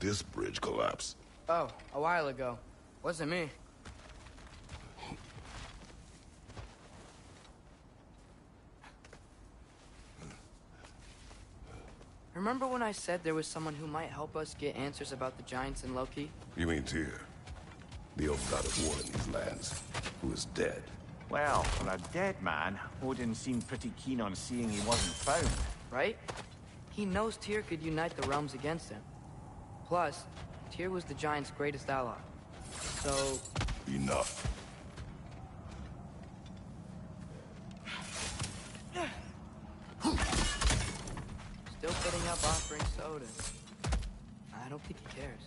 this bridge collapse? Oh, a while ago. Wasn't me. Remember when I said there was someone who might help us get answers about the giants and Loki? You mean Tyr? The old god of war in these lands, who is dead. Well, for a dead man, Odin seemed pretty keen on seeing he wasn't found. Right? He knows Tyr could unite the realms against him. Plus, Tyr was the giant's greatest ally. So... Enough. Still putting up offerings to Odin. I don't think he cares.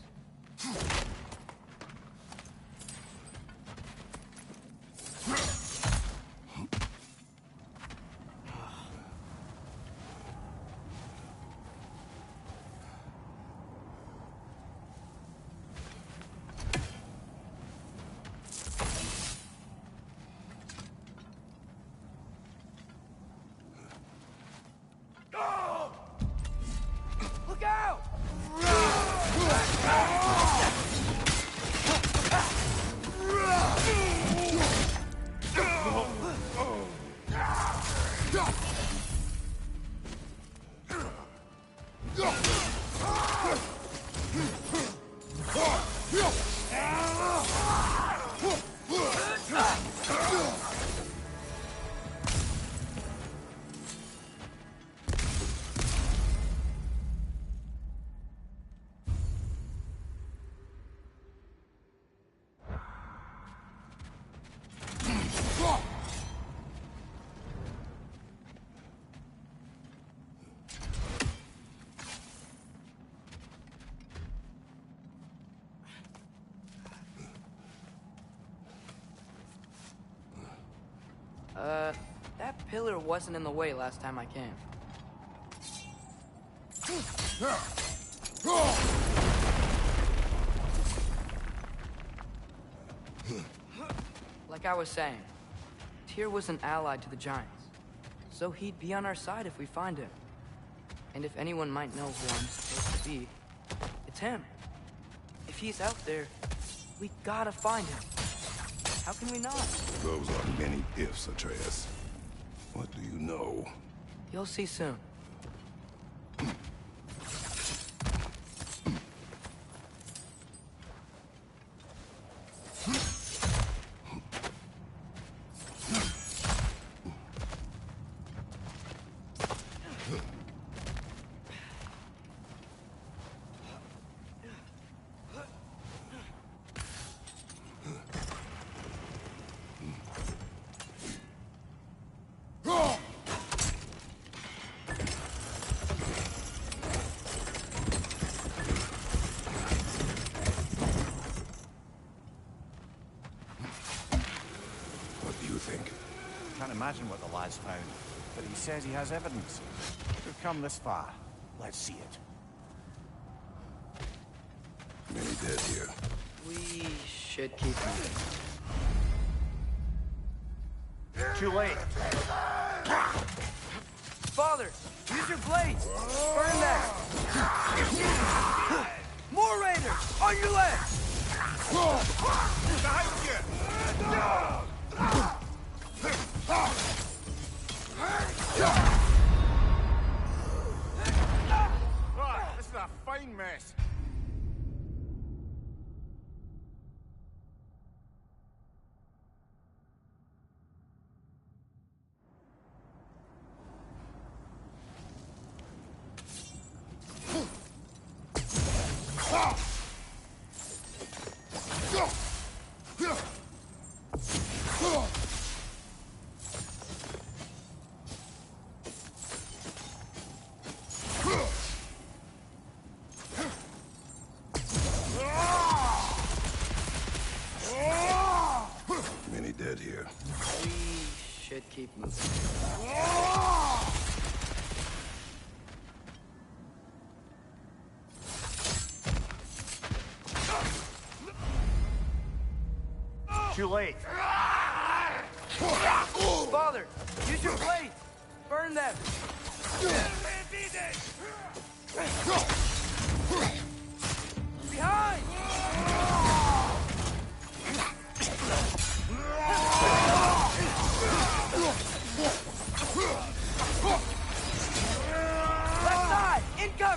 Look out! That pillar wasn't in the way last time I came. Like I was saying, Tyr was an ally to the giants, so he'd be on our side if we find him. And if anyone might know who I'm supposed to be, it's him. If he's out there, we gotta find him. How can we not? Those are many ifs, Atreus. What do you know? You'll see soon. Can't imagine what the lad's found, but he says he has evidence. We've come this far. Let's see it. Many dead here. We should keep moving. Too late. Father, use your blades! Burn them! More raiders! On your left! Behind you! This is a fine mess. Many dead here. We should keep moving. Too late. Father, use your blades! Burn them!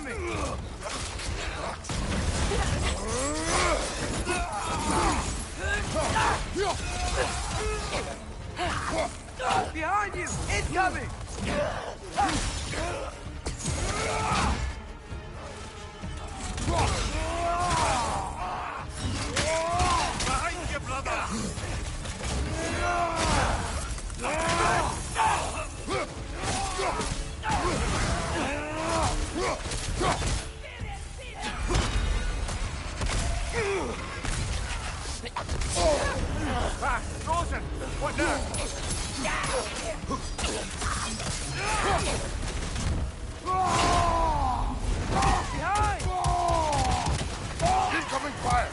coming! Behind you! Incoming! Behind you, brother! Ah, frozen! What now? Behind! Incoming fire!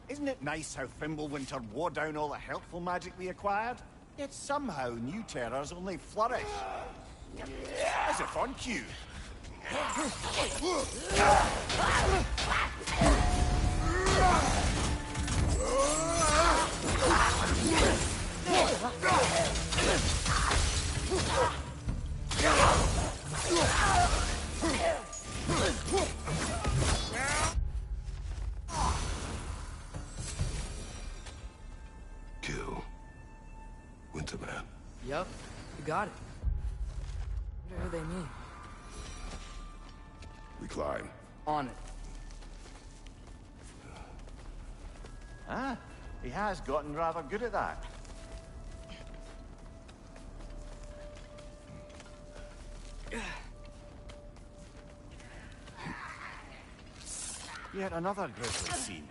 Isn't it nice how Fimbulwinter wore down all the helpful magic we acquired? Yet somehow new terrors only flourish. As if on cue. Kill Winterman. Yup, you got it. What do they mean? We climb. On it. Ah, he has gotten rather good at that. Yet another grisly scene.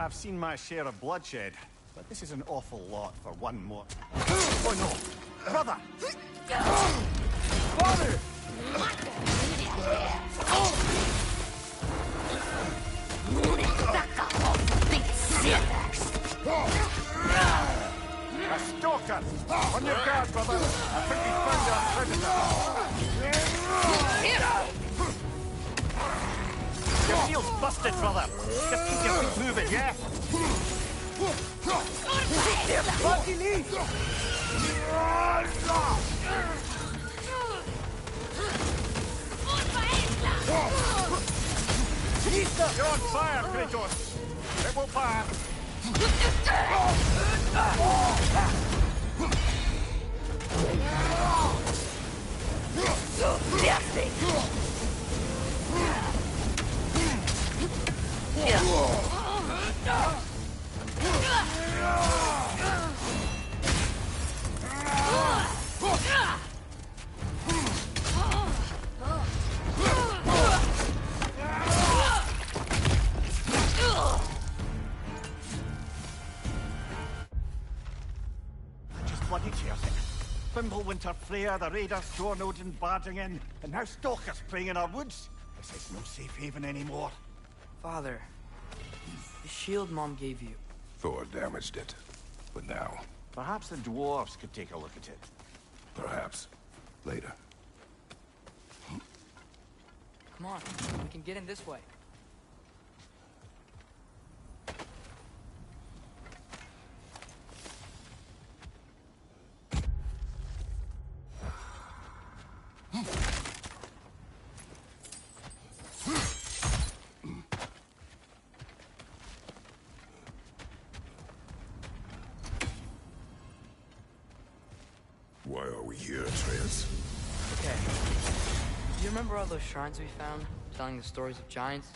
I've seen my share of bloodshed, but this is an awful lot for one more. Oh no! Brother! Father! A stalker! On your guard, brother! I think we found our predator! Your shield's busted, brother! Just keep your feet moving, yeah? Bucky, leave! You're on fire, Kratos! It will fire! Bloody chaotic. Fimbulwinter, Freya, the raiders, Thorn Odin barging in, and now stalkers preying in our woods. This is no safe haven anymore. Father, the shield Mom gave you. Thor damaged it. But now, Perhaps the dwarves could take a look at it. perhaps, later. Come on, we can get in this way. we here, Atreus? Okay. Do you remember all those shrines we found, telling the stories of giants?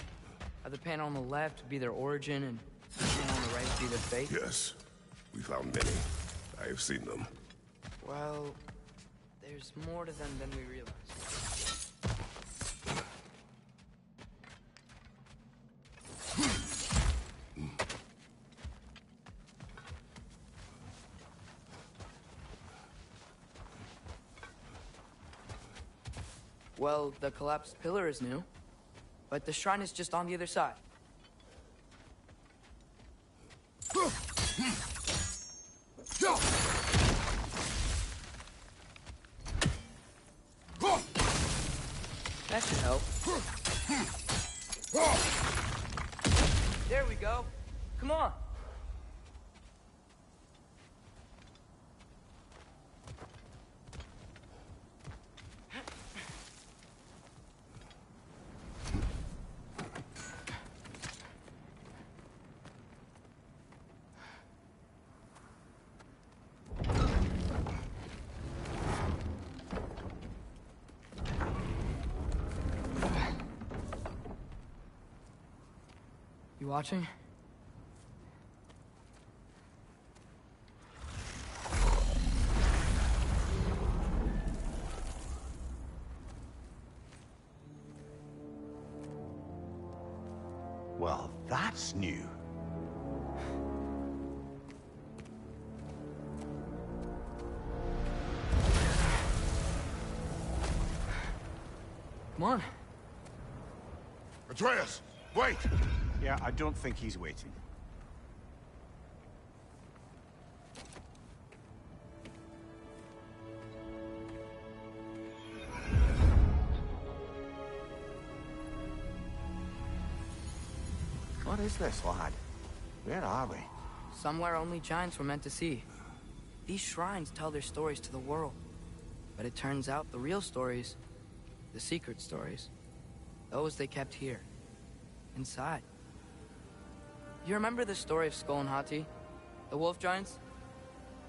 How the panel on the left would be their origin, and the panel on the right would be their fate? Yes. We found many. I have seen them. Well, there's more to them than we realize. Well, the collapsed pillar is new, but the shrine is just on the other side. That should help. There we go. Come on. You watching? Well, that's new. Come on. Atreus, wait! Yeah, I don't think he's waiting. What is this, lad? Where are we? Somewhere only giants were meant to see. These shrines tell their stories to the world. But it turns out the real stories, the secret stories, those they kept here, inside. You remember the story of Skull and Hati, the wolf giants?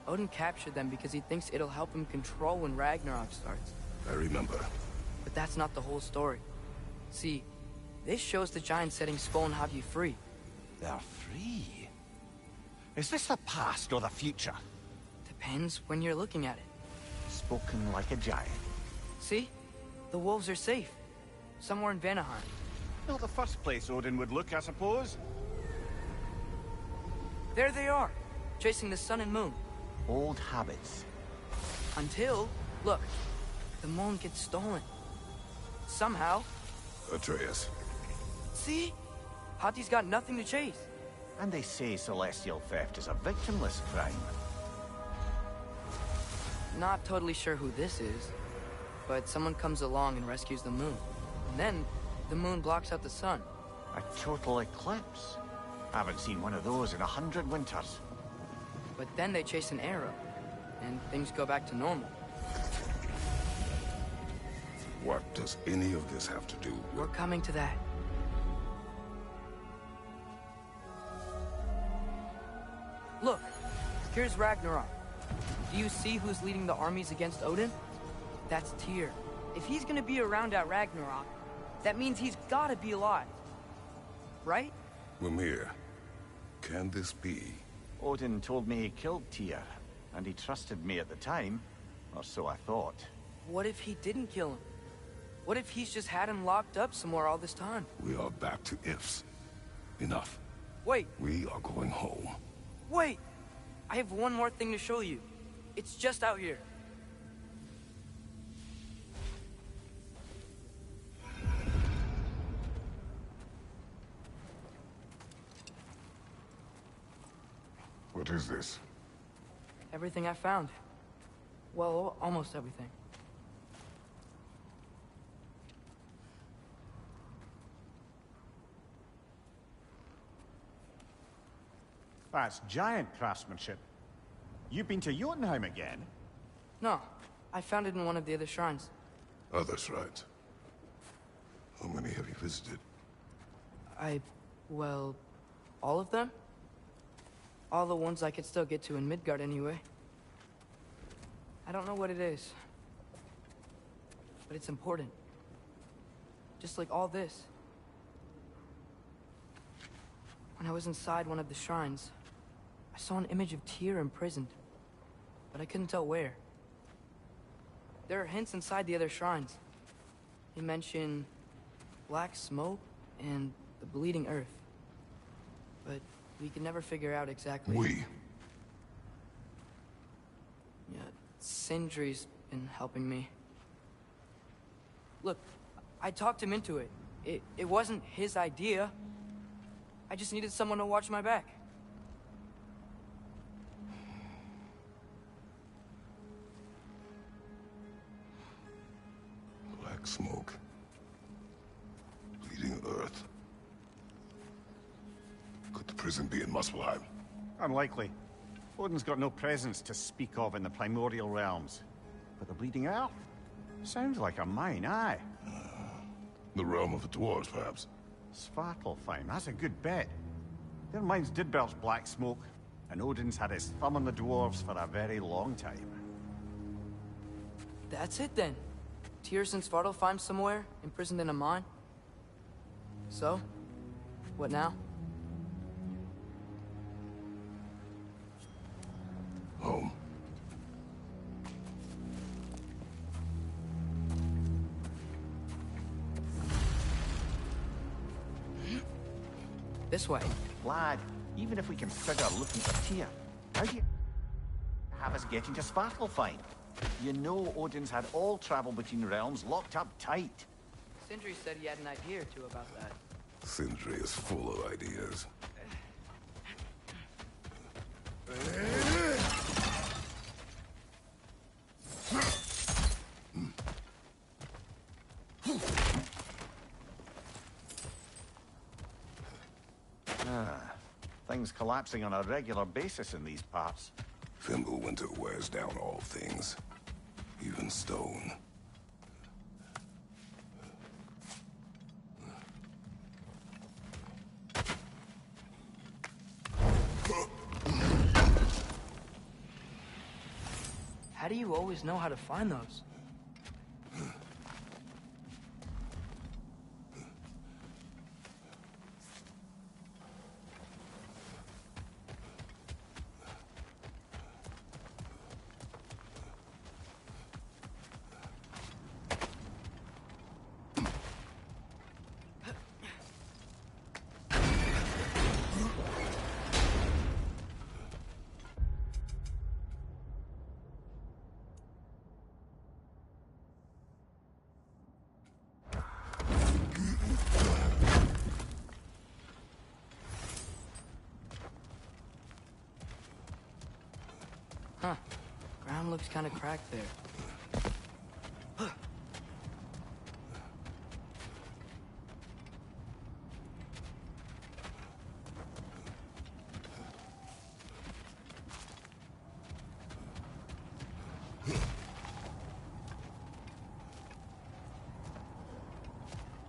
Odin captured them because he thinks it'll help him control when Ragnarok starts. I remember. But that's not the whole story. See, this shows the giants setting Skull and Hati free. They're free. Is this the past or the future? Depends when you're looking at it. Spoken like a giant. See? The wolves are safe. Somewhere in Vanaheim. Not the first place Odin would look, I suppose. There they are, chasing the sun and moon. Old habits. Until, look, the moon gets stolen. Somehow. Atreus. See? Hati's got nothing to chase. And they say celestial theft is a victimless crime. Not totally sure who this is, but someone comes along and rescues the moon. And then, the moon blocks out the sun. A total eclipse. Haven't seen one of those in 100 winters. But then they chase an arrow, and things go back to normal. What does any of this have to do with... We're coming to that. Look, here's Ragnarok. Do you see who's leading the armies against Odin? That's Tyr. If he's gonna be around at Ragnarok, that means he's gotta be alive. Right? Mimir, can this be? Odin told me he killed Tyr, and he trusted me at the time, or so I thought. What if he didn't kill him? What if he's just had him locked up somewhere all this time? We are back to ifs. Enough. Wait, We are going home. wait! I have one more thing to show you. It's just out here. What is this? Everything I found. Well, almost everything. That's giant craftsmanship. You've been to Jotunheim again? No, I found it in one of the other shrines. Other shrines. How many have you visited? Well, all of them? All the ones I could still get to in Midgard anyway. I don't know what it is, but it's important. Just like all this. When I was inside one of the shrines, I saw an image of Tyr imprisoned, but I couldn't tell where. There are hints inside the other shrines. They mention black smoke and the bleeding earth. But we can never figure out exactly... We? Yeah, Sindri's been helping me. Look, I talked him into it. It wasn't his idea. I just needed someone to watch my back. Black smoke. Bleeding earth. Could the prison be in Muspelheim? Unlikely. Odin's got no presence to speak of in the primordial realms. But the bleeding earth? Sounds like a mine, aye. The realm of the dwarves, perhaps? Svartalfheim, that's a good bet. Their mines did belch black smoke, and Odin's had his thumb on the dwarves for a very long time. That's it then. Tyr's in Svartalfheim somewhere, imprisoned in a mine. So, what now? Home. This way. Lad, even if we can figure looking for Tyr, how do you have us getting to Svartalfheim? You know Odin's had all travel between realms locked up tight. Sindri said he had an idea or two about that. Sindri is full of ideas. Things collapsing on a regular basis in these parts. Fimbulwinter wears down all things, even stone. How do you always know how to find those? Huh. Ground looks kind of cracked there.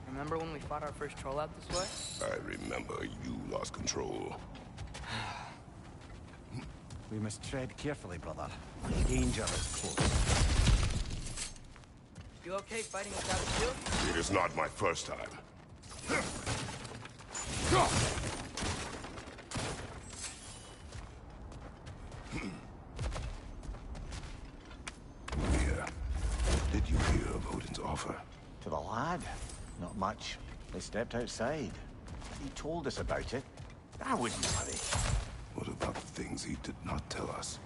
Remember when we fought our first troll out this way? I remember you lost control. We must tread carefully, brother. Danger is close. You okay fighting without a shield? It is not my first time. Here. Did you hear of Odin's offer? To the lad? Not much. They stepped outside. He told us about it. I wouldn't worry. What about the things he did not tell us?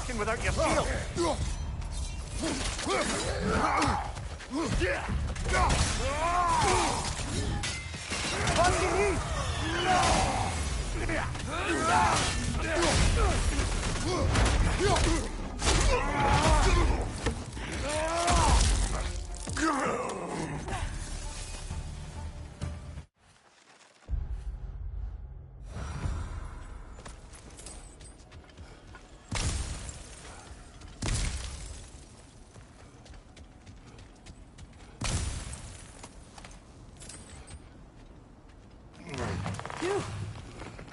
walking without your shield. Phew.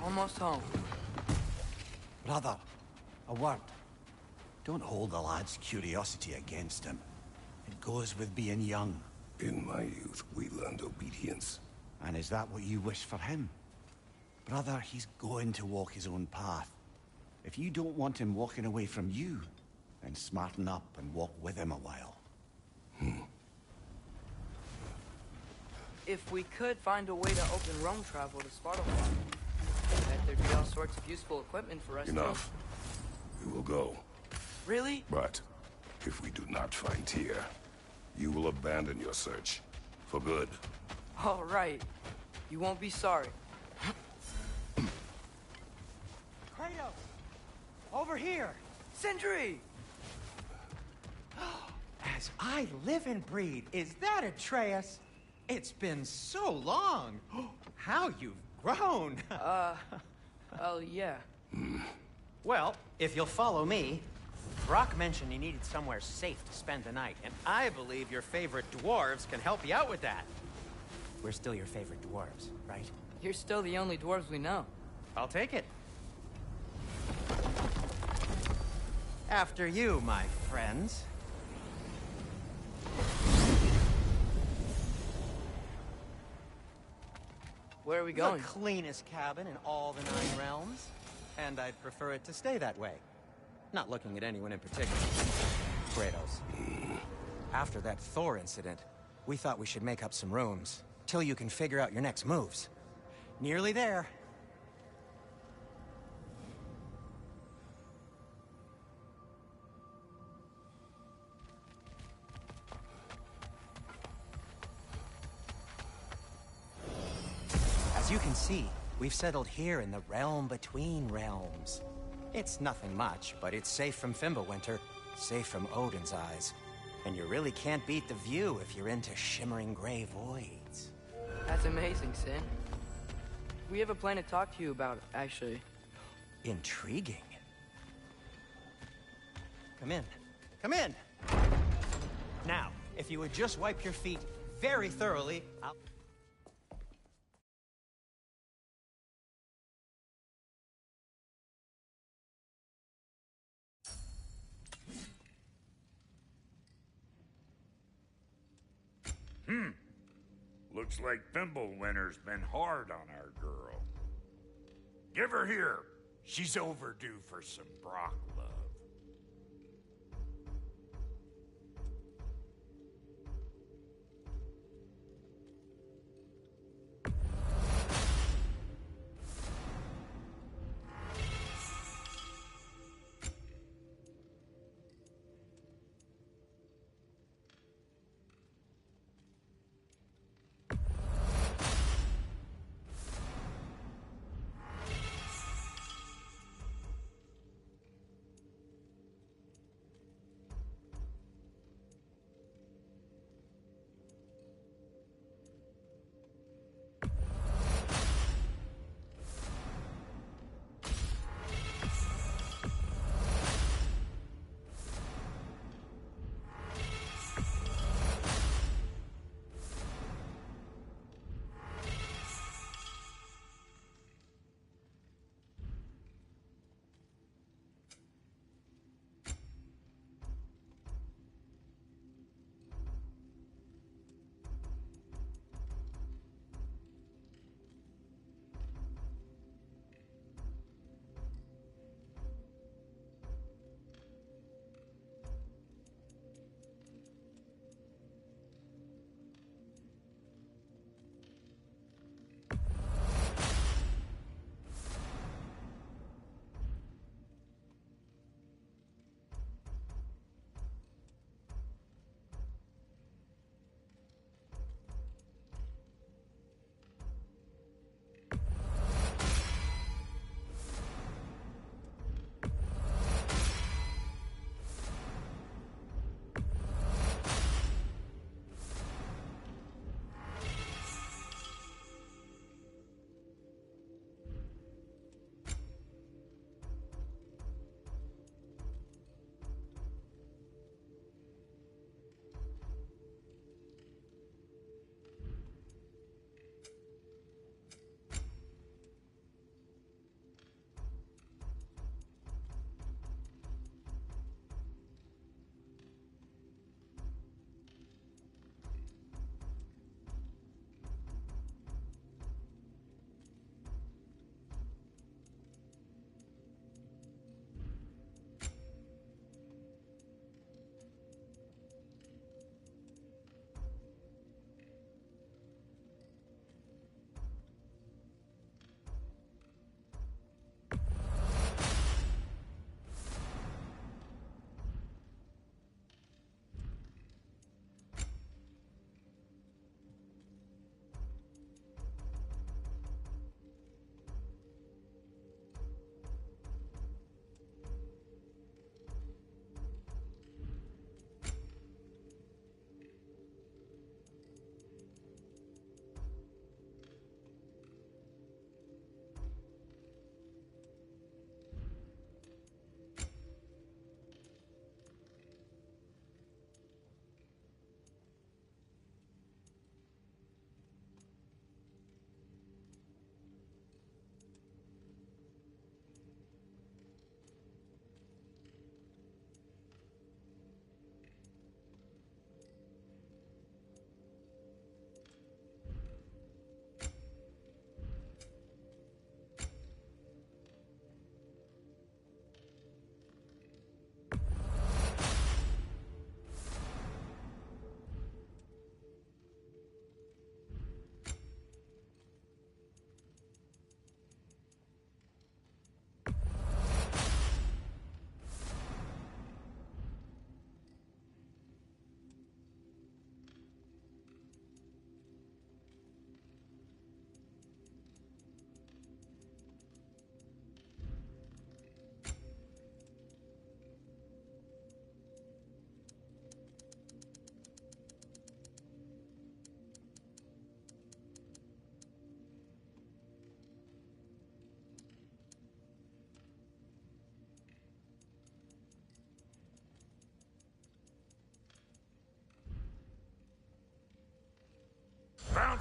Almost home. Brother, a word. Don't hold the lad's curiosity against him. It goes with being young. In my youth, we learned obedience. And is that what you wish for him? Brother, he's going to walk his own path. If you don't want him walking away from you, then smarten up and walk with him a while. If we could find a way to open Rome travel to Svartalfheim, I bet there'd be all sorts of useful equipment for us. Enough. We will go. Really? But if we do not find Tyr, you will abandon your search. For good. All right. You won't be sorry. Kratos! Over here! Sentry! As I live and breathe, is that Atreus? It's been so long! How you've grown! Oh, yeah. Well, if you'll follow me, Brock mentioned you needed somewhere safe to spend the night, and I believe your favorite dwarves can help you out with that. We're still your favorite dwarves, right? You're still the only dwarves we know. I'll take it. After you, my friends. Where are we going? The cleanest cabin in all the 9 realms. And I'd prefer it to stay that way. Not looking at anyone in particular. Kratos. After that Thor incident, we thought we should make up some rooms, till you can figure out your next moves. Nearly there. As you can see, we've settled here in the realm between realms. It's nothing much, but it's safe from Fimbulwinter, safe from Odin's eyes. And you really can't beat the view if you're into shimmering gray voids. That's amazing, Sin. We have a plan to talk to you about, actually. Intriguing. Come in. Come in! Now, if you would just wipe your feet very thoroughly, I'll... Looks like Fimbulwinter's been hard on our girl. Give her here. She's overdue for some Brock love.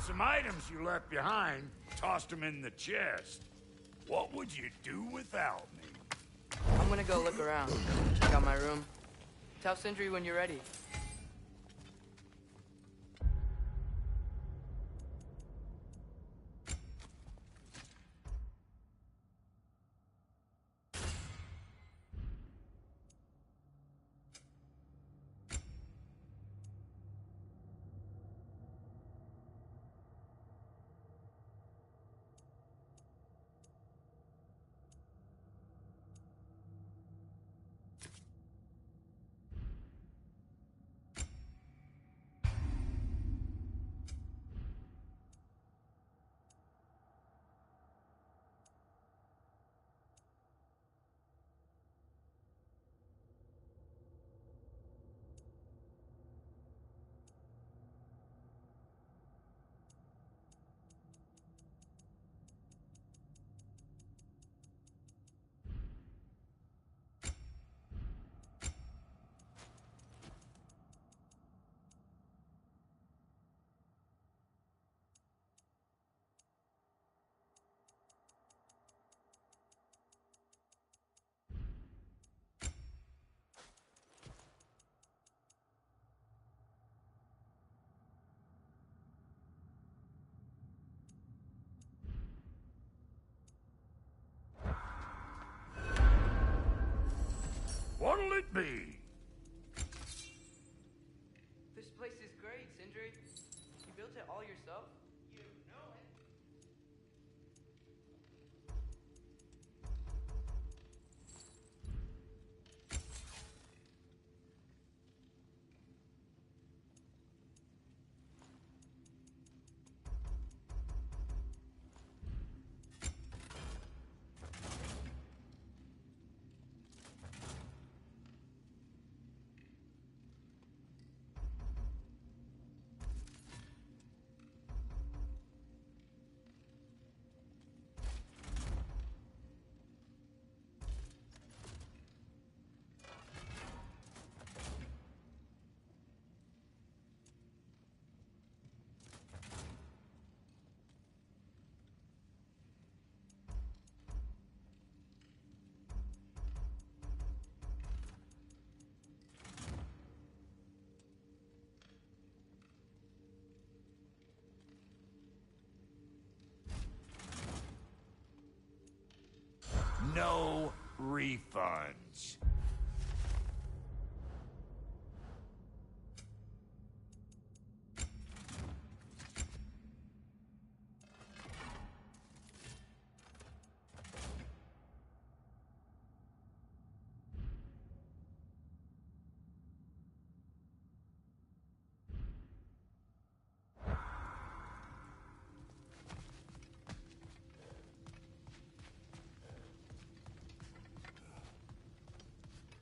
some items you left behind, tossed them in the chest. What would you do without me? I'm gonna go look around. Check out my room. Tell Sindri when you're ready. What'll it be? This place is great, Sindri. You built it all yourself? You know it. No refunds.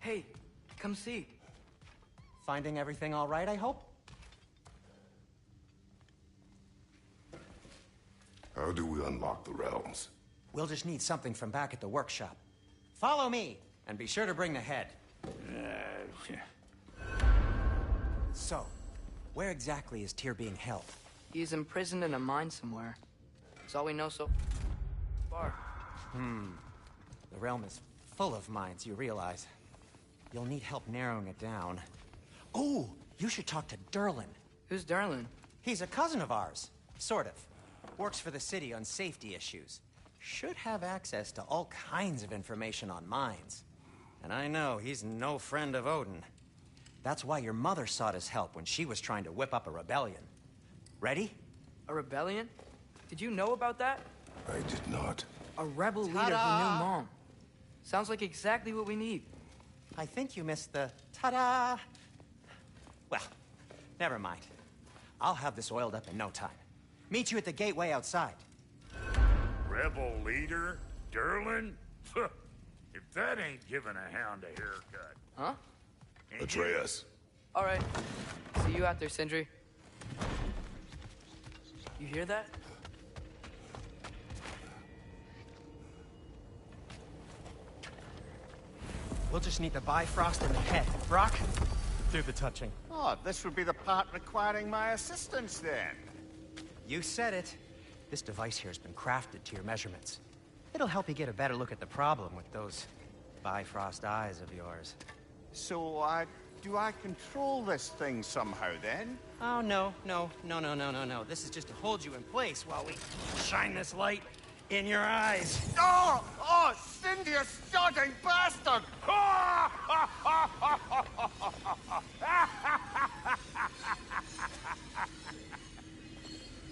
Hey, come see. Finding everything all right, I hope? How do we unlock the realms? We'll just need something from back at the workshop. Follow me, and be sure to bring the head. So, where exactly is Tyr being held? He's imprisoned in a mine somewhere. That's all we know so far. The realm is full of mines, you realize. You'll need help narrowing it down. Oh, you should talk to Durlin. Who's Darlin? He's a cousin of ours. Sort of. Works for the city on safety issues. Should have access to all kinds of information on mines. And I know he's no friend of Odin. That's why your mother sought his help when she was trying to whip up a rebellion. Ready? A rebellion? Did you know about that? I did not. A rebel leader who knew Mom. Sounds like exactly what we need. I think you missed the ta-da. Well, never mind. I'll have this oiled up in no time. Meet you at the gateway outside. Rebel leader? Durlin? If that ain't giving a hound a haircut. Huh? Atreus. All right. See you out there, Sindri. You hear that? We'll just need the Bifrost and the head. Brock, do the touching. Oh, this would be the part requiring my assistance then. You said it. This device here has been crafted to your measurements. It'll help you get a better look at the problem with those Bifrost eyes of yours. So, do I control this thing somehow, then? Oh, no. This is just to hold you in place while we shine this light in your eyes. Oh! Oh, Cindy, you sodding bastard!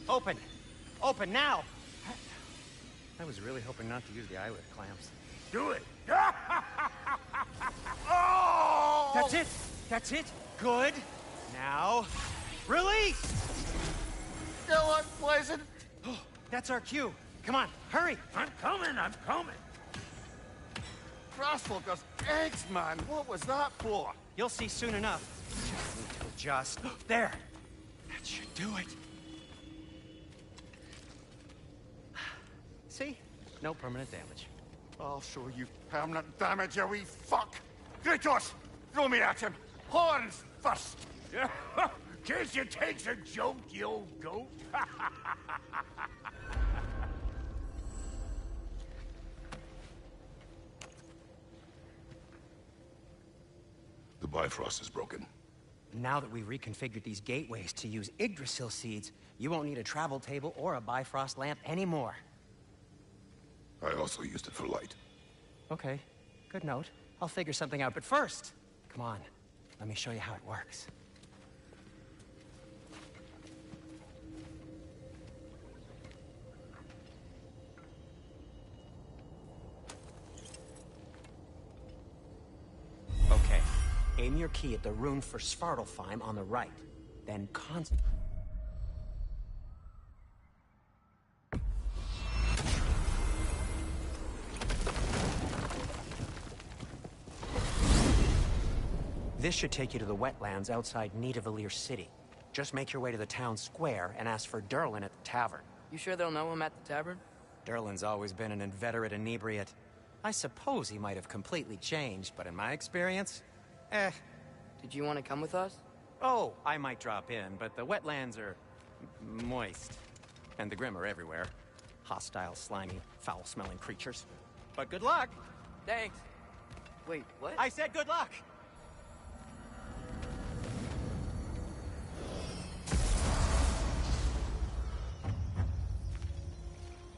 Open! Open now! I was really hoping not to use the eyelid clamps. Do it! Oh! That's it! That's it! Good! Now, release! Still unpleasant. Oh, that's our cue. Come on, hurry! I'm coming! Grasswalker's eggs, man. What was that for? You'll see soon enough. Just need to adjust. There! That should do it. See? No permanent damage. I'll show you permanent damage, you wee fuck! Kratos! Throw me at him! Horns first! Case you takes a joke, you old goat. The Bifrost is broken. Now that we've reconfigured these gateways to use Yggdrasil seeds, you won't need a travel table or a Bifrost lamp anymore. I also used it for light. Okay, good note. I'll figure something out, but first, come on, let me show you how it works. Okay, aim your key at the rune for Svartalfheim on the right, then concentrate. This should take you to the wetlands outside Nidavellir City. Just make your way to the town square and ask for Durlin at the tavern. You sure they'll know him at the tavern? Durlin's always been an inveterate inebriate. I suppose he might have completely changed, but in my experience, Did you want to come with us? Oh, I might drop in, but the wetlands are moist. And the Grim are everywhere. Hostile, slimy, foul-smelling creatures. But good luck! Thanks. Wait, what? I said good luck!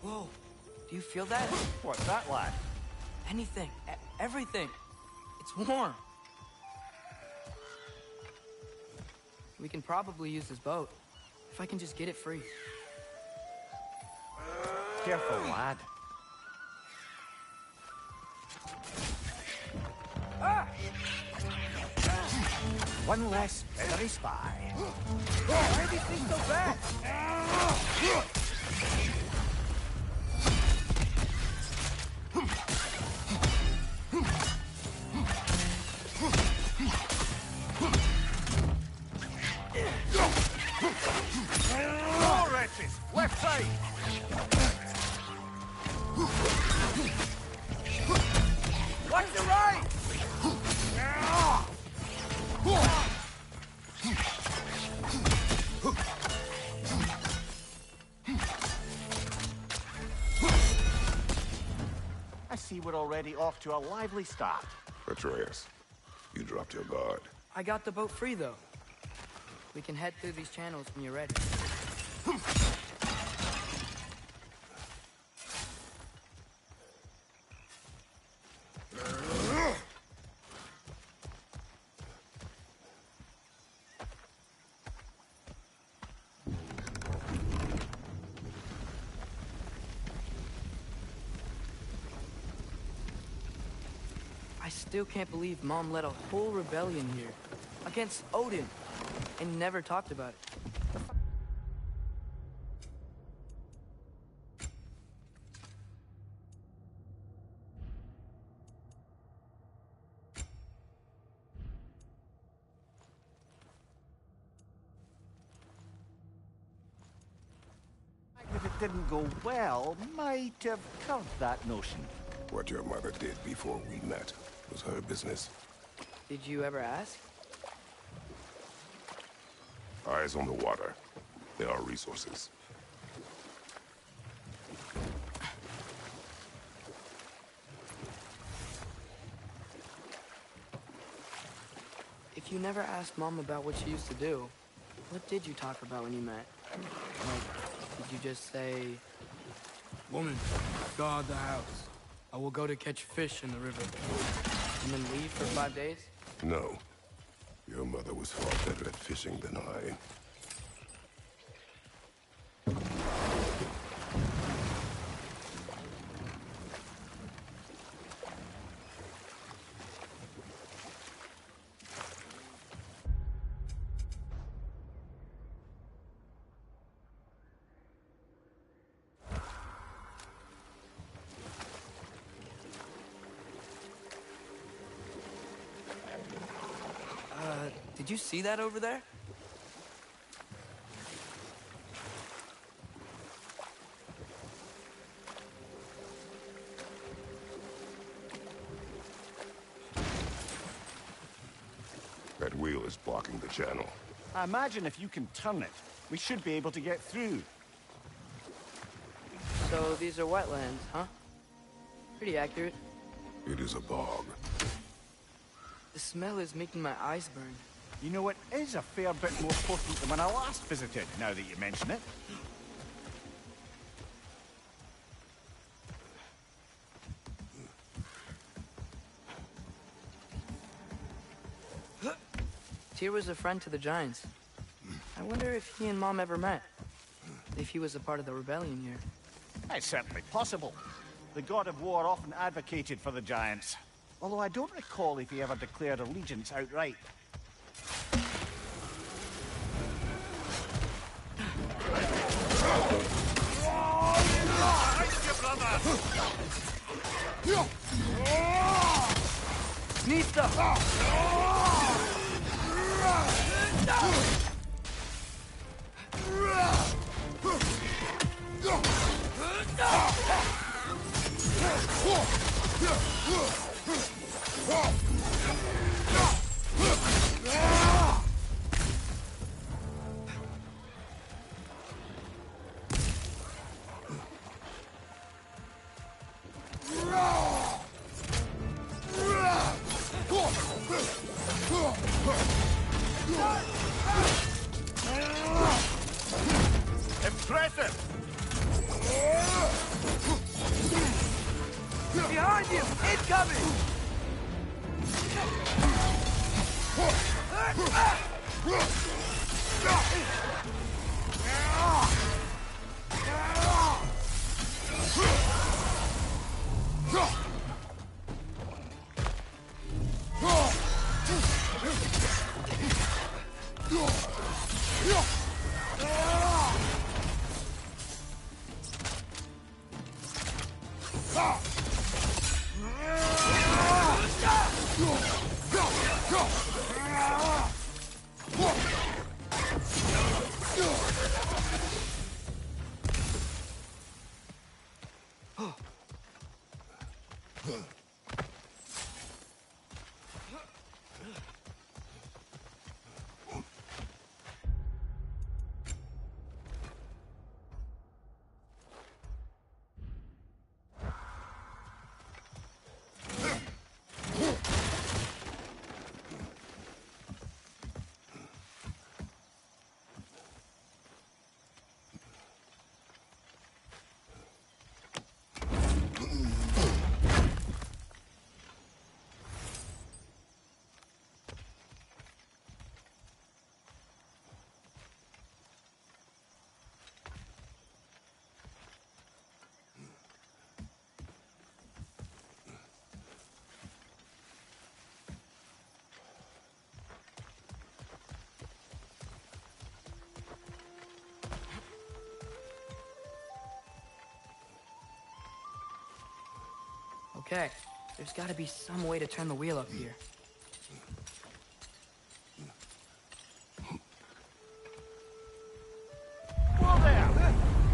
Whoa, do you feel that? What's that, lad? Anything, everything. It's warm. We can probably use this boat, if I can just get it free. Careful, lad. One less feathery spy. Why are these things so bad? More wretches! Left side! Watch the right! I see we're already off to a lively start. Atreus, you dropped your guard. I got the boat free, though. We can head through these channels when you're ready. I still can't believe Mom led a whole rebellion here against Odin and never talked about it. If it didn't go well, might have curved that notion. What your mother did before we met was her business. Did you ever ask? Eyes on the water. There are resources. you never asked Mom about what she used to do, what did you talk about when you met? Like, did you just say... Woman, guard the house. I will go to catch fish in the river. And then leave for 5 days? No. Your mother was far better at fishing than I. Did you see that over there? That wheel is blocking the channel. I imagine if you can turn it, we should be able to get through. So these are wetlands, huh? Pretty accurate. It is a bog. The smell is making my eyes burn. You know, it is a fair bit more potent than when I last visited, now that you mention it. Tyr was a friend to the Giants. I wonder if he and Mom ever met. If he was a part of the rebellion here. It's certainly possible. The god of war often advocated for the Giants. Although I don't recall if he ever declared allegiance outright. Nista! Impressive! Behind you! Incoming! Okay, there's gotta be some way to turn the wheel up here. Whoa there!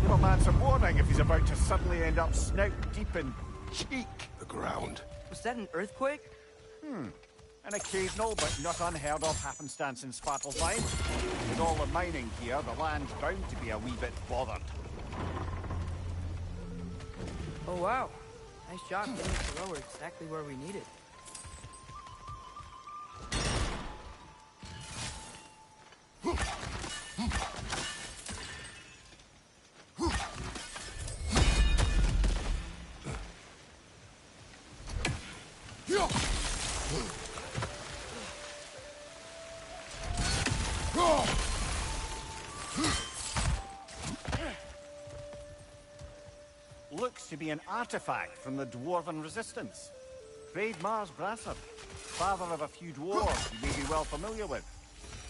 Give a man some warning if he's about to suddenly end up snout deep in cheek. The ground. Was that an earthquake? An occasional but not unheard of happenstance in Svartalfheim. With all the mining here, the land's bound to be a wee bit bothered. Oh wow. Nice job getting the rower exactly where we need it. be an artifact from the Dwarven Resistance. Mars Brasser, father of a few dwarves you may be well familiar with.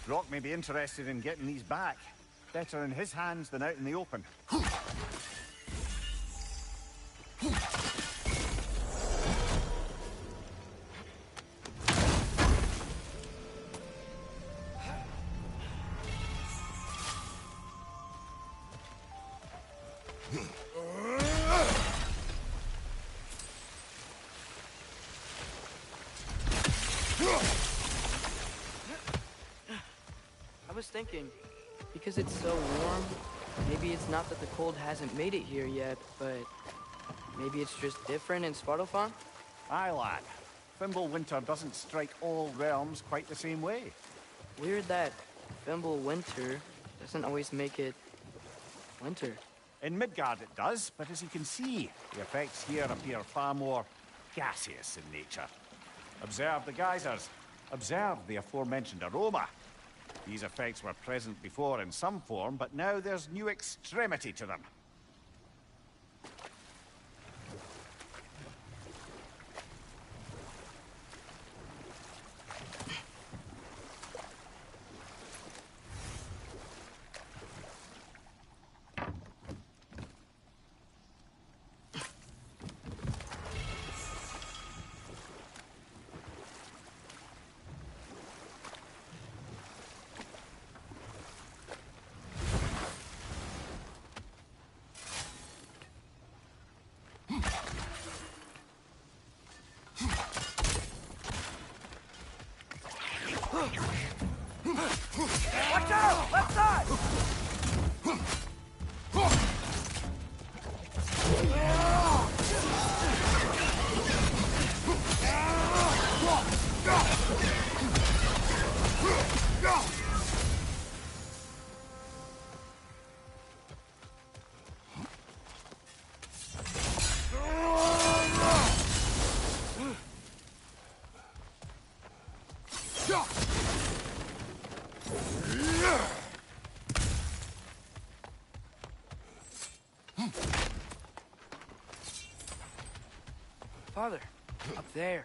Brock may be interested in getting these back. Better in his hands than out in the open. I was thinking, because it's so warm, maybe it's not that the cold hasn't made it here yet, but maybe it's just different in Svartalfheim? Aye, lad. Fimble winter doesn't strike all realms quite the same way. Weird that Fimble winter doesn't always make it winter. In Midgard it does, but as you can see, the effects here appear far more gaseous in nature. Observe the geysers. Observe the aforementioned aroma. These effects were present before in some form, but now there's new extremity to them. Watch out! Left side! Father, up there.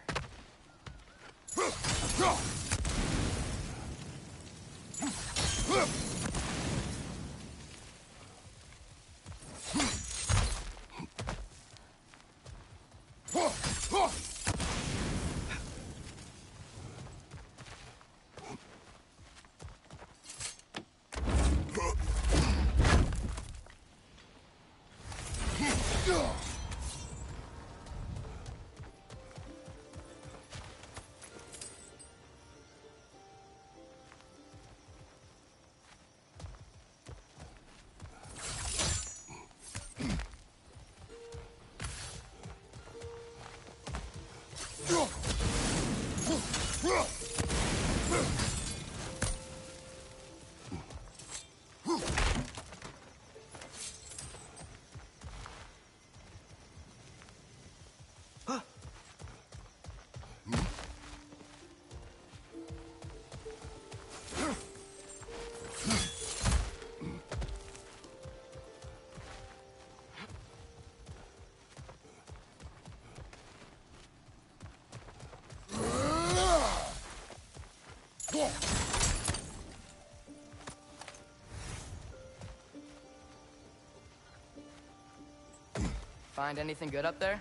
Find anything good up there?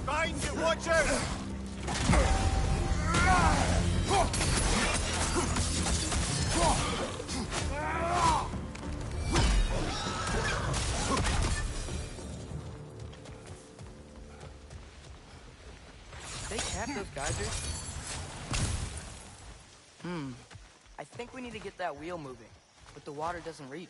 Behind you, watch out! They cap those geysers? I think we need to get that wheel moving, but the water doesn't reach.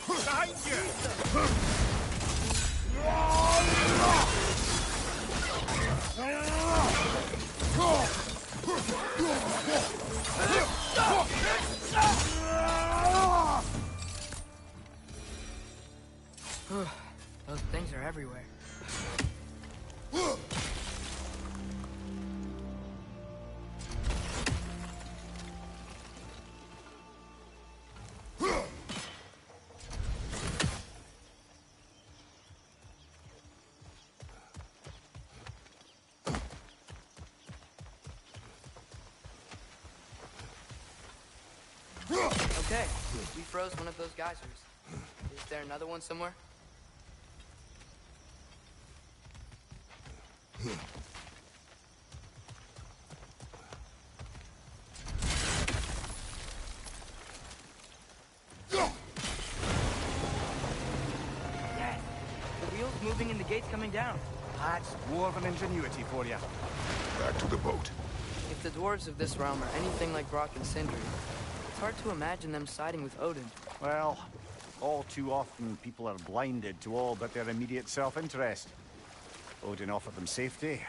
Behind you! Those things are everywhere. Okay, we froze one of those geysers. Is there another one somewhere? Yes! The wheel's moving and the gate's coming down. That's more than ingenuity for you. Back to the boat. If the dwarves of this realm are anything like Brock and Sindri, it's hard to imagine them siding with Odin. Well, all too often people are blinded to all but their immediate self-interest. Odin offered them safety,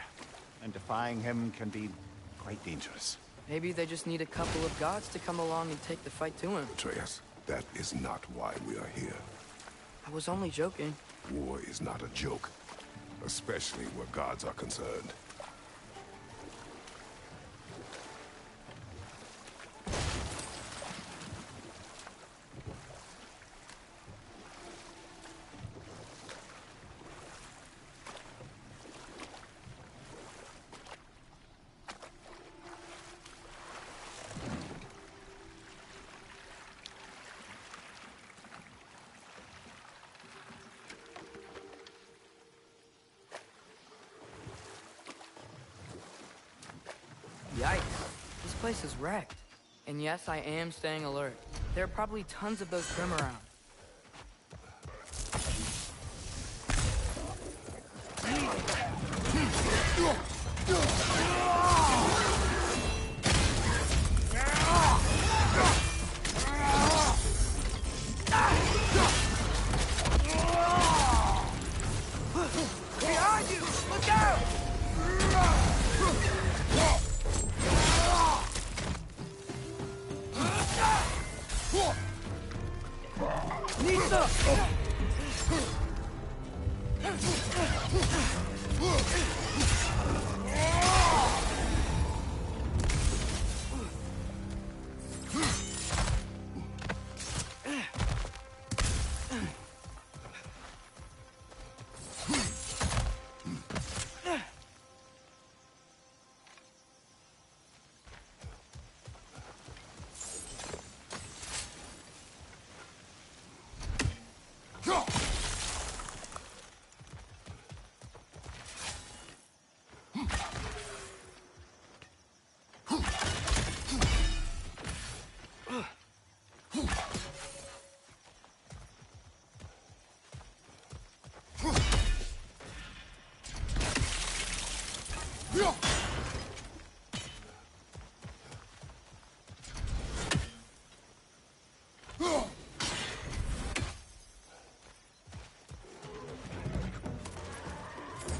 and defying him can be quite dangerous. Maybe they just need a couple of gods to come along and take the fight to him. Atreus, that is not why we are here. I was only joking. War is not a joke, especially where gods are concerned. Yikes. This place is wrecked. And yes, I am staying alert. There are probably tons of those Grim around. Behind you! Look out! Nisa!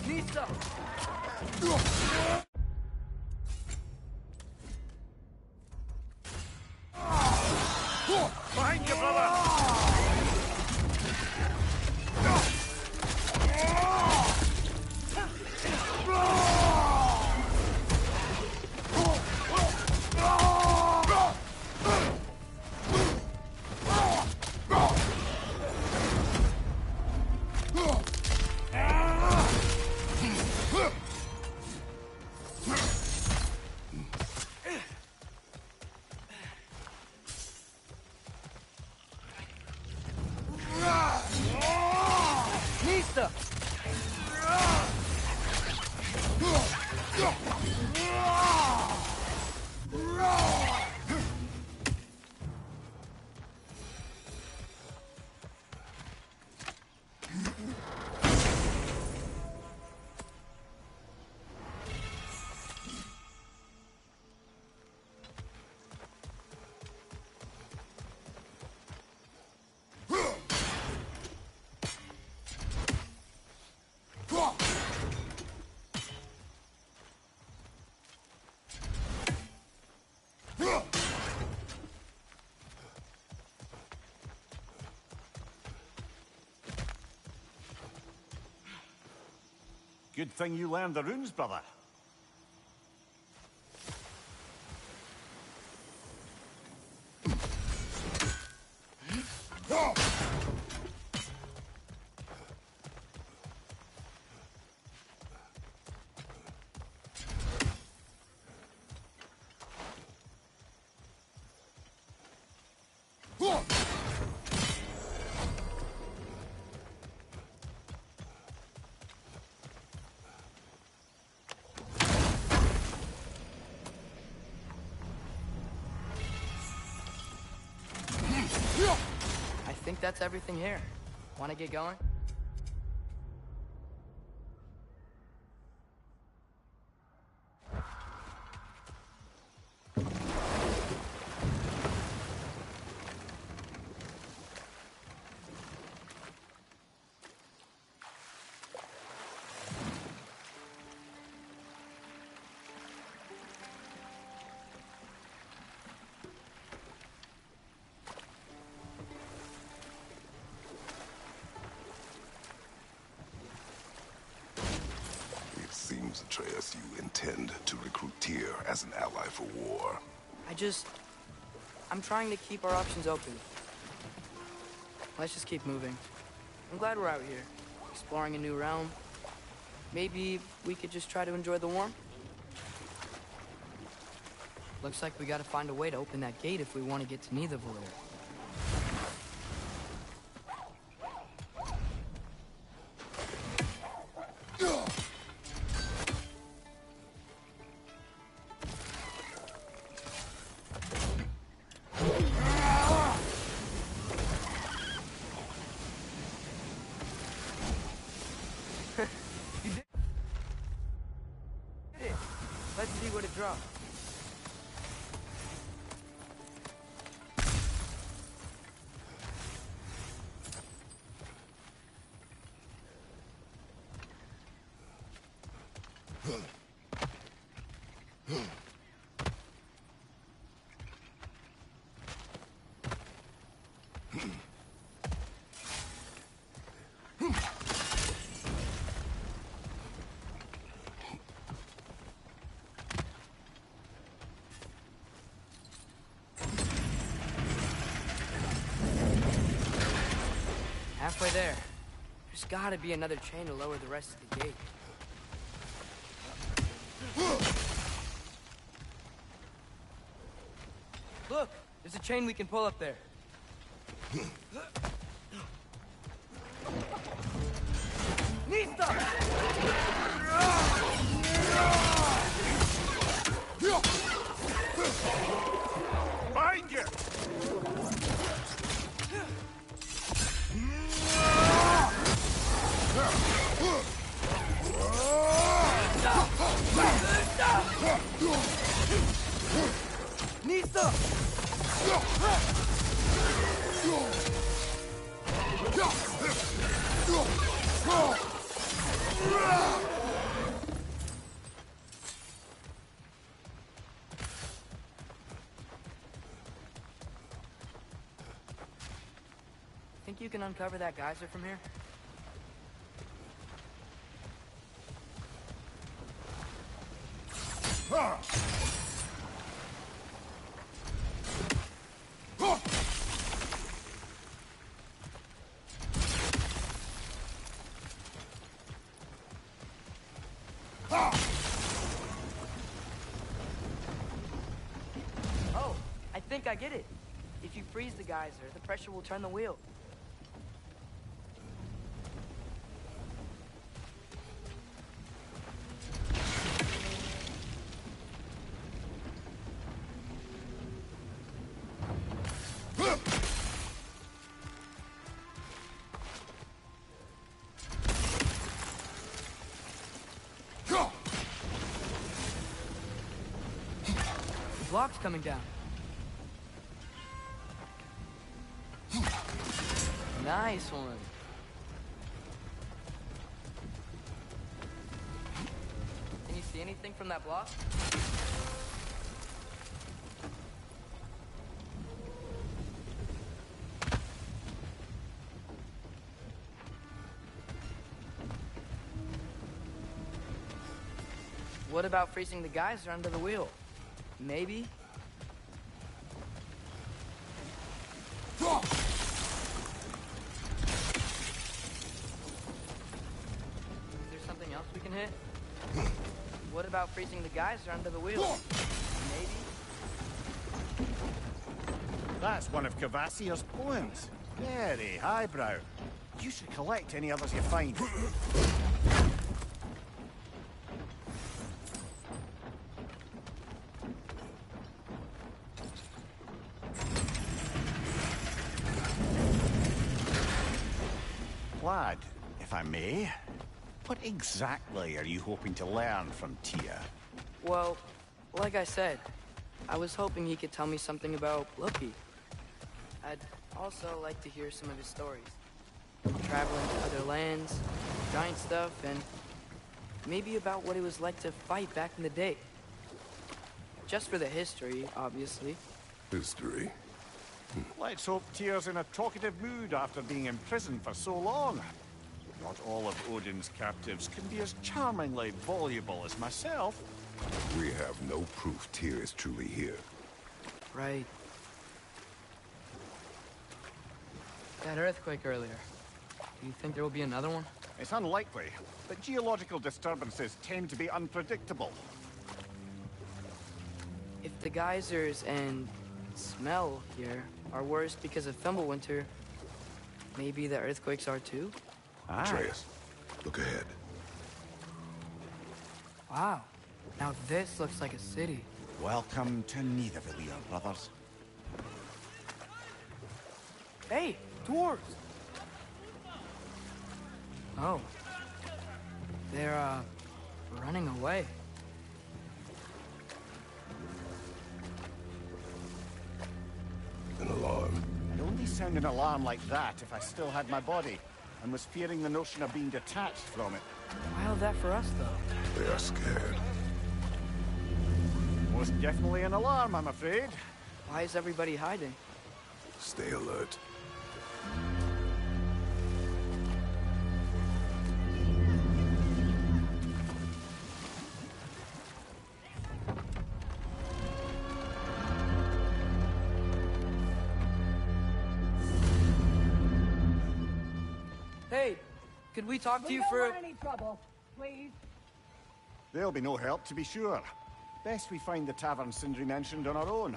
Nisa! Behind you, brother! Nisa! Good thing you learned the runes, brother. I think that's everything here. Want to get going? Seems, Atreus, you intend to recruit Tyr as an ally for war. I'm trying to keep our options open. Let's just keep moving. I'm glad we're out here, exploring a new realm. Maybe we could just try to enjoy the warmth? Looks like we gotta find a way to open that gate if we want to get to Nidavellir. Let's see what it drops. Halfway there. There's gotta be another chain to lower the rest of the gate. Look! There's a chain we can pull up there. Nista! Find you! Nista! Think you can uncover that geyser from here? Oh, I think I get it. If you freeze the geyser, the pressure will turn the wheel. The block's coming down. Nice one. Can you see anything from that block? What about freezing the geyser under the wheel? Maybe? Is there something else we can hit? What about freezing the geyser under the wheel? Maybe? That's one of Cavassier's poems. Very highbrow. You should collect any others you find. Lad, if I may, what exactly are you hoping to learn from Tia? Well, like I said, I was hoping he could tell me something about Loki. I'd also like to hear some of his stories. Traveling to other lands, giant stuff, and maybe about what it was like to fight back in the day. Just for the history, obviously. History? Let's hope Tyr's in a talkative mood after being in prison for so long. Not all of Odin's captives can be as charmingly voluble as myself. We have no proof Tyr is truly here. Right. That earthquake earlier. Do you think there will be another one? It's unlikely, but geological disturbances tend to be unpredictable. If the geysers and smell here are worse because of Fimbulwinter, maybe the earthquakes are too? Atreus, look ahead. Wow. Now this looks like a city. Welcome to Nidavellir, brothers. Hey, dwarves! Oh. They're, running away. An alarm. I'd only sound an alarm like that if I still had my body, and was fearing the notion of being detached from it. Wild that for us, though. They are scared. Most definitely an alarm, I'm afraid. Why is everybody hiding? Stay alert. Hey, could we talk to you We for... don't want any trouble, please. There'll be no help, to be sure. Best we find the tavern Sindri mentioned on our own.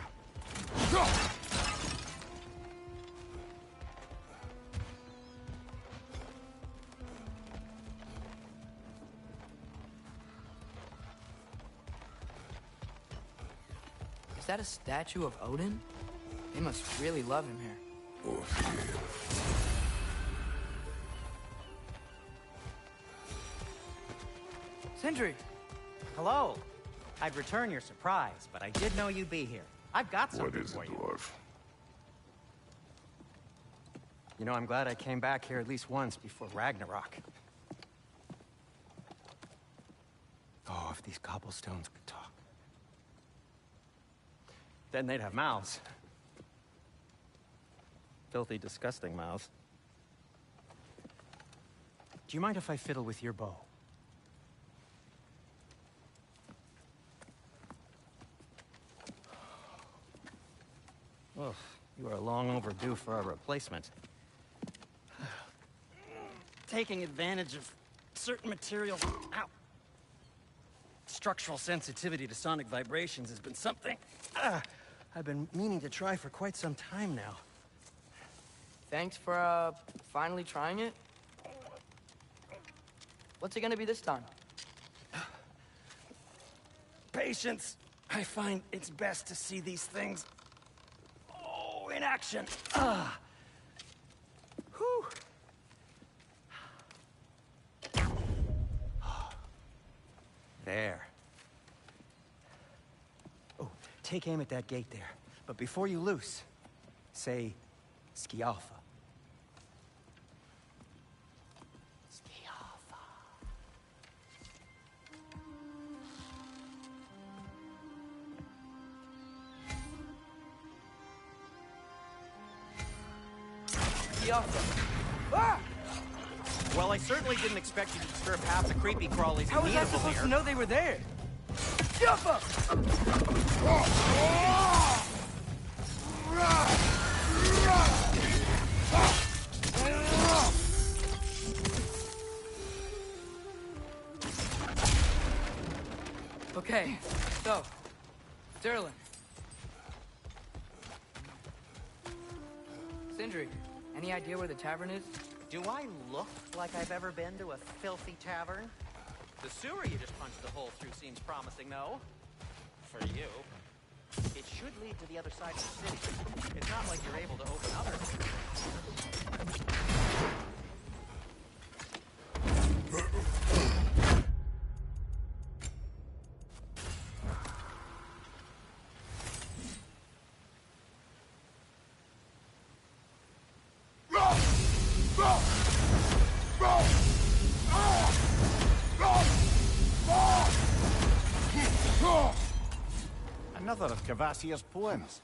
Is that a statue of Odin? They must really love him here. Or fear. Sindri! Hello. I'd return your surprise, but I did know you'd be here. I've got What something is for it, you. dwarf? You know, I'm glad I came back here at least once before Ragnarok. Oh, if these cobblestones could talk. Then they'd have mouths. Filthy, disgusting mouths. Do you mind if I fiddle with your bow? Oh, you are long overdue for a replacement. Taking advantage of certain materials. Ow. Structural sensitivity to sonic vibrations has been something I've been meaning to try for quite some time now. Thanks for, finally trying it. What's it gonna be this time? Patience. I find it's best to see these things in action. Whew. There. Oh, take aim at that gate there. But before you loose, say, Skialfa. Skialfa. Ah! Well, I certainly didn't expect you to disturb half the creepy crawlies How in was I Nidavellir. supposed to know they were there? Jump up! Okay, so, Sterling. Sindri, any idea where the tavern is? Do I look like I've ever been to a filthy tavern? The sewer you just punched the hole through seems promising, though. For you. It should lead to the other side of the city. It's not like you're able to open others. Another of Cavassier's poems.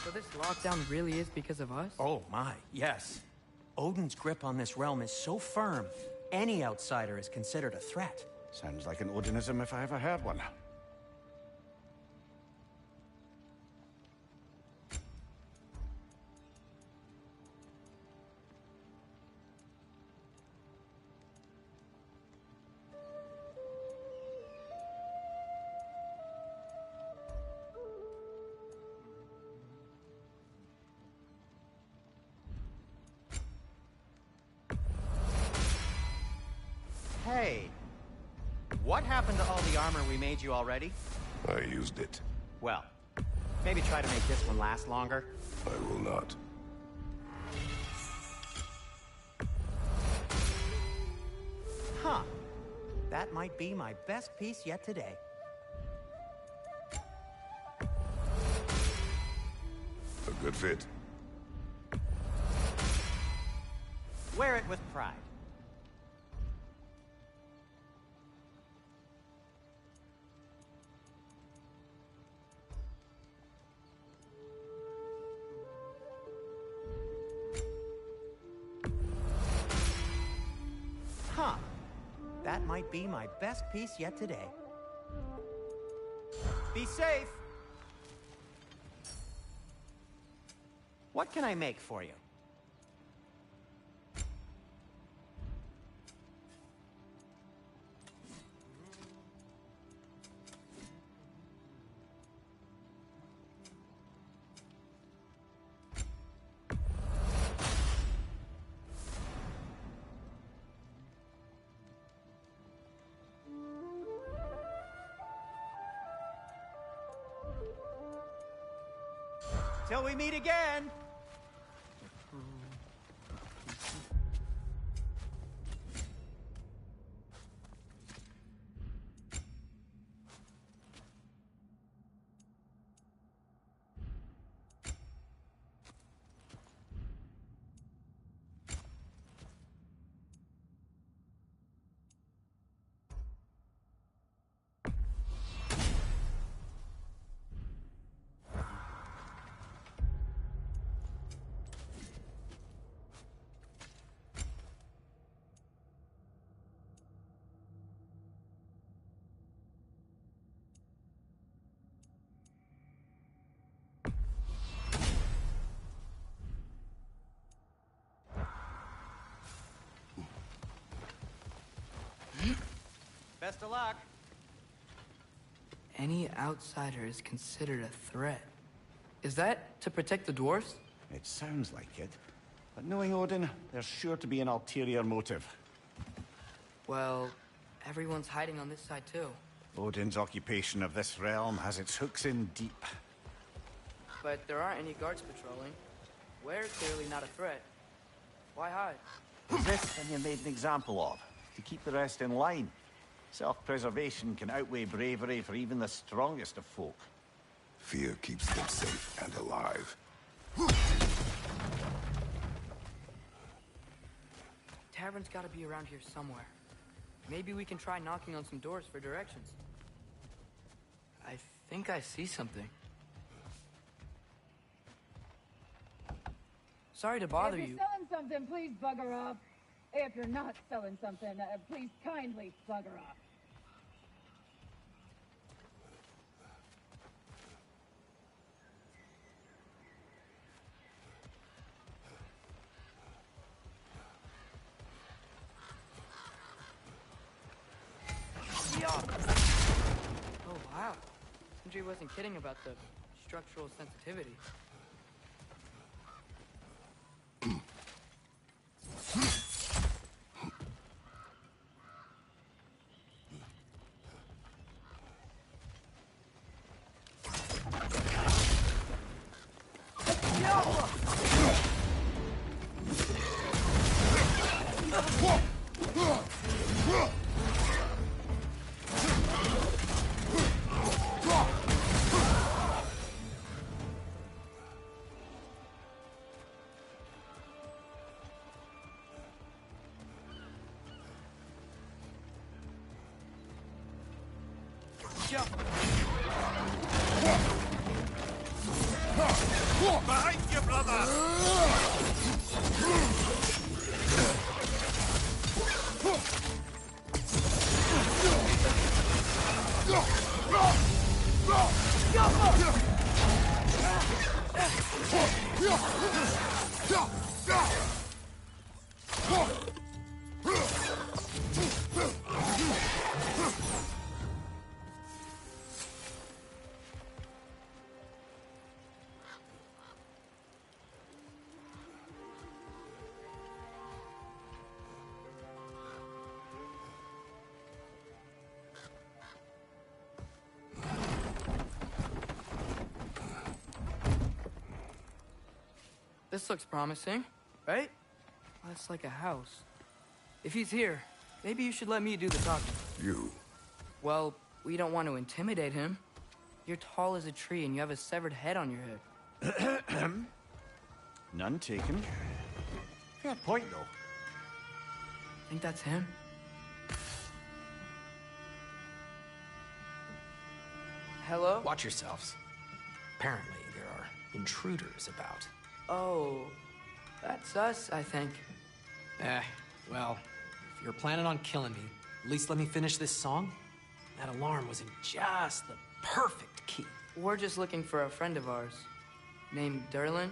So this lockdown really is because of us? Oh my, yes. Odin's grip on this realm is so firm, any outsider is considered a threat. Sounds like an Odinism if I ever heard one. Hey, what happened to all the armor we made you already? I used it. Well, maybe try to make this one last longer. I will not. Huh. That might be my best piece yet today. A good fit. Wear it with pride. Huh. That might be my best piece yet today. Be safe! What can I make for you? Till we meet again! Best of luck. Any outsider is considered a threat. Is that to protect the dwarves? It sounds like it. But knowing Odin, there's sure to be an ulterior motive. Well, everyone's hiding on this side too. Odin's occupation of this realm has its hooks in deep. But there aren't any guards patrolling. We're clearly not a threat. Why hide? Is this thing you made an example of? To keep the rest in line? Self-preservation can outweigh bravery for even the strongest of folk. Fear keeps them safe and alive. cavern's gotta be around here somewhere. Maybe we can try knocking on some doors for directions. I think I see something. Sorry to bother you. If you're selling something, please bugger off. If you're not selling something, please kindly bugger off. Oh, wow. Sindri wasn't kidding about the structural sensitivity. Behind you, brother! This looks promising, right? That's like a house. If he's here, maybe you should let me do the talking. You. Well, we don't want to intimidate him. You're tall as a tree and you have a severed head on your head. None taken. Fair point, though. Think that's him? Hello? Watch yourselves. Apparently, there are intruders about. Oh, that's us, I think. Well, if you're planning on killing me, at least let me finish this song. That alarm was in just the perfect key. We're just looking for a friend of ours, named Derlin.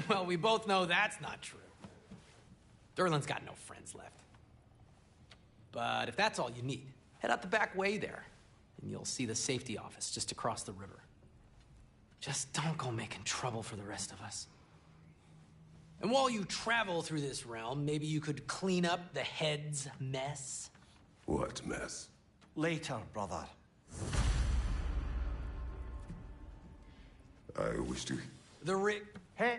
Well, we both know that's not true. Derlin's got no friends left. But if that's all you need, head out the back way there, and you'll see the safety office just across the river. Just don't go making trouble for the rest of us. And while you travel through this realm, maybe you could clean up the head's mess? What mess? Later, brother. I wish to... The Hey!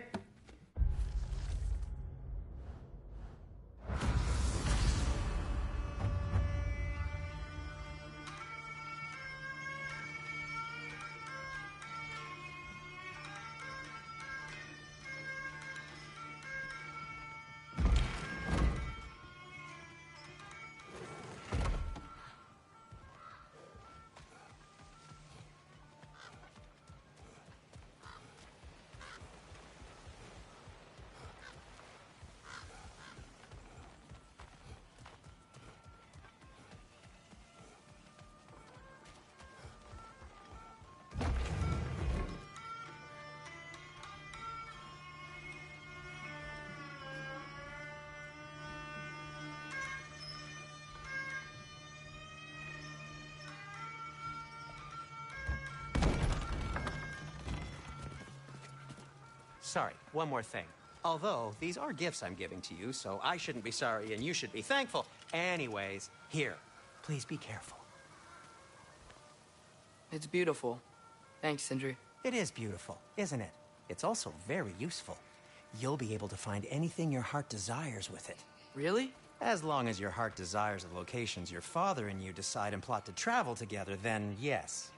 Sorry, one more thing. Although, these are gifts I'm giving to you, so I shouldn't be sorry and you should be thankful. Anyways, here, please be careful. It's beautiful. Thanks, Sindri. It is beautiful, isn't it? It's also very useful. You'll be able to find anything your heart desires with it. Really? As long as your heart desires the locations your father and you decide and plot to travel together, then yes.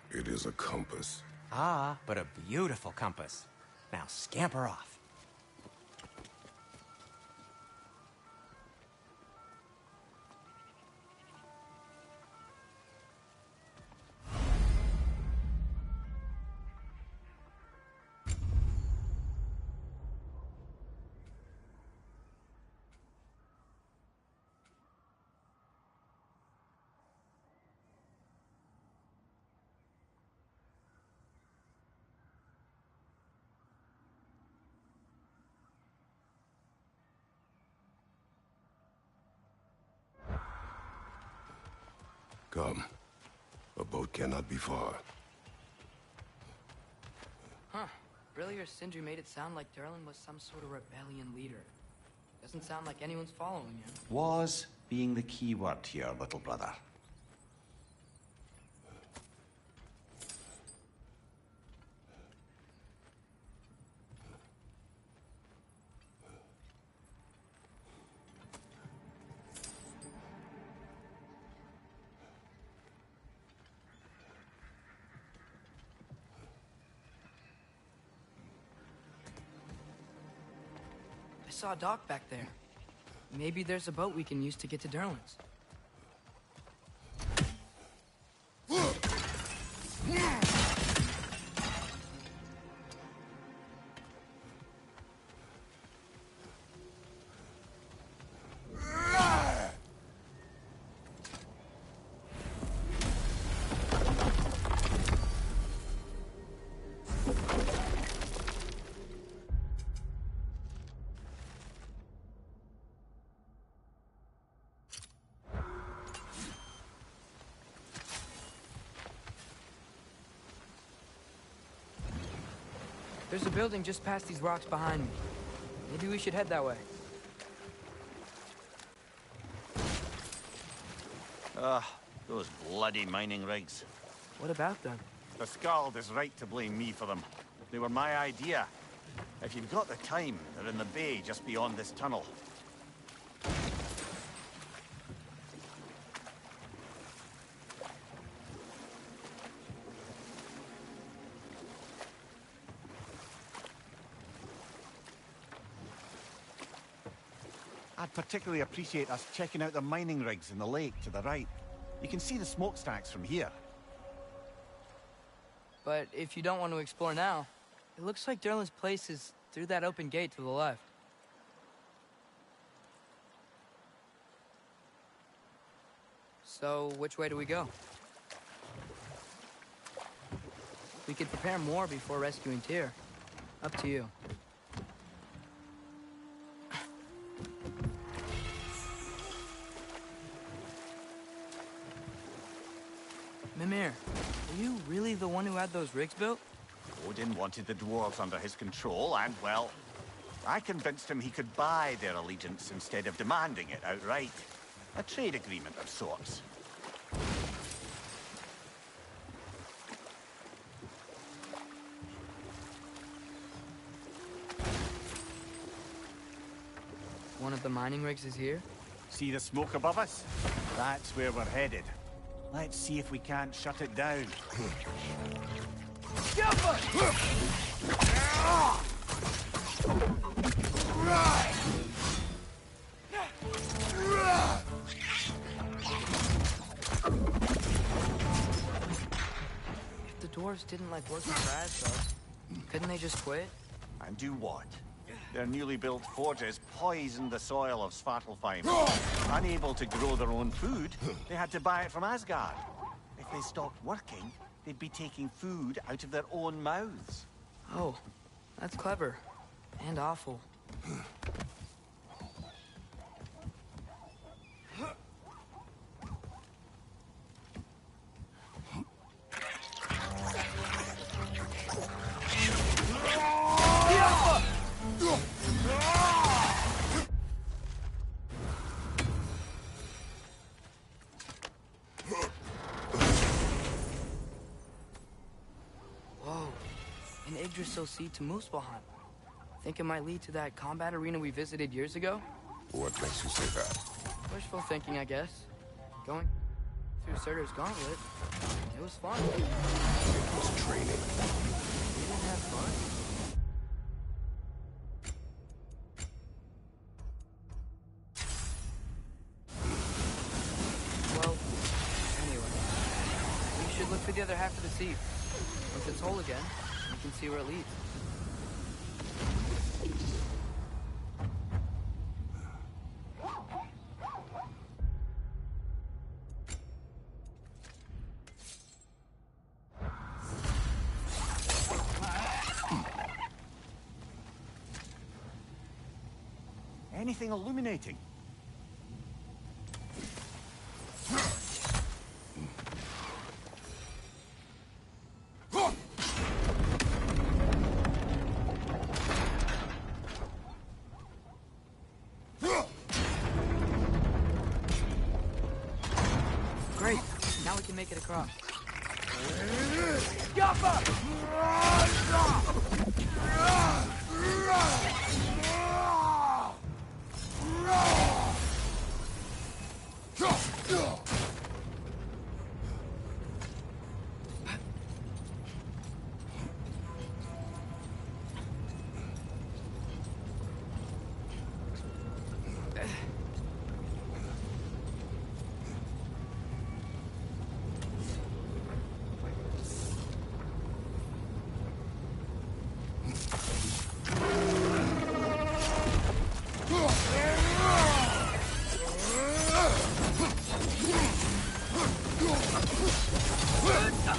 It is a compass. Ah, but a beautiful compass. Now scamper off. Come. A boat cannot be far. Huh. Earlier, Sindri made it sound like Durlin was some sort of rebellion leader. Doesn't sound like anyone's following him. Was being the key word here, little brother. I saw a dock back there. Maybe there's a boat we can use to get to Durlin's. There's a building just past these rocks behind me. Maybe we should head that way. Those bloody mining rigs. What about them? The Skald is right to blame me for them. They were my idea. If you've got the time, they're in the bay just beyond this tunnel. I'd particularly appreciate us checking out the mining rigs in the lake to the right. You can see the smokestacks from here. But if you don't want to explore now, it looks like Durlin's place is through that open gate to the left. So, which way do we go? We could prepare more before rescuing Tyr. Up to you. Mimir, are you really the one who had those rigs built? Odin wanted the dwarves under his control, and, well, I convinced him he could buy their allegiance instead of demanding it outright. A trade agreement of sorts. One of the mining rigs is here? See the smoke above us? That's where we're headed. Let's see if we can't shut it down. If the dwarves didn't like working for Asgard, couldn't they just quit? And do what? Their newly built forges poisoned the soil of Svartalfheim. Unable to grow their own food, they had to buy it from Asgard. If they stopped working, they'd be taking food out of their own mouths. Oh, that's clever. And awful. Yggdrasil Sea to Muspelheim. Think it might lead to that combat arena we visited years ago? What makes you say that? Wishful thinking, I guess. Going through Surtur's gauntlet, it was fun. It was training. We didn't have fun. Well, anyway, we should look for the other half of the sea. Once it's whole again, we can see where it leads. Anything illuminating? make it across.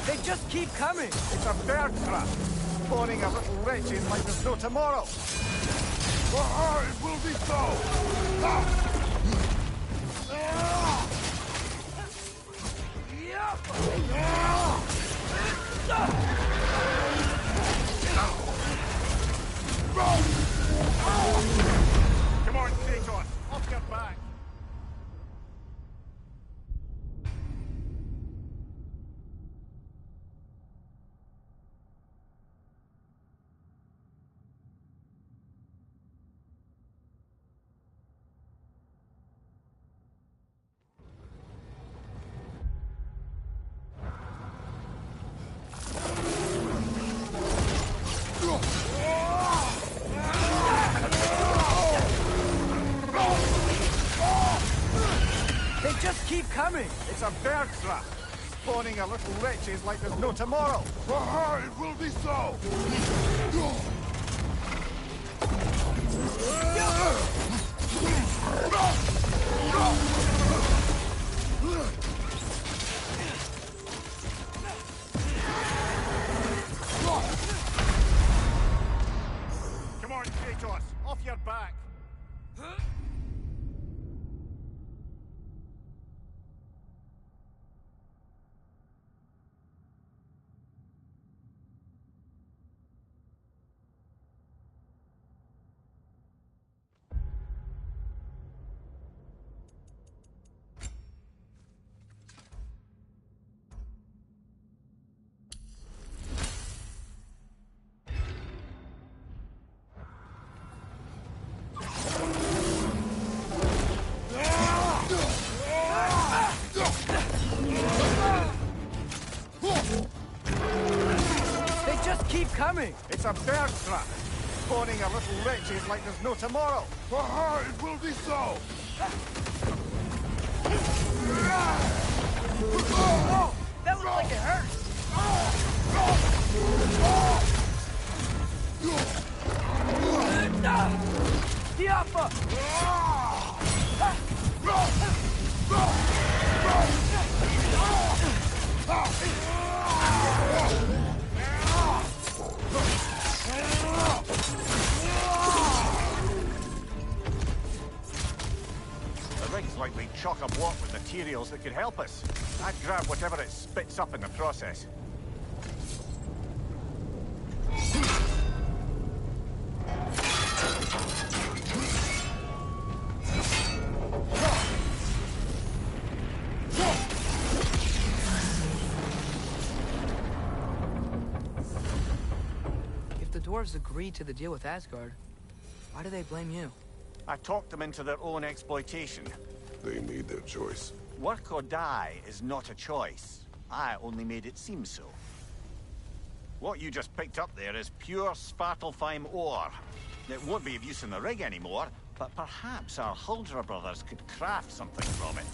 They just keep coming! It's a bird trap, spawning a little wretches like there's no tomorrow. For her, it will be so! Come on, Kratos, off your back. They just keep coming! It's a bird trap, spawning a little wretches like there's no tomorrow. For her, it will be so! Come on, Kratos, off your back. They just keep coming! It's a bird trap, spawning a little wretches like there's no tomorrow. For her, it will be so! Oh! That looks like it hurts! The rig's likely chock-a-block with materials that could help us. I'd grab whatever it spits up in the process. If the dwarves agreed to the deal with Asgard, why do they blame you? I talked them into their own exploitation. They made their choice. Work or die is not a choice. I only made it seem so. What you just picked up there is pure Svartalfheim ore. It won't be of use in the rig anymore, but perhaps our Huldra brothers could craft something from it.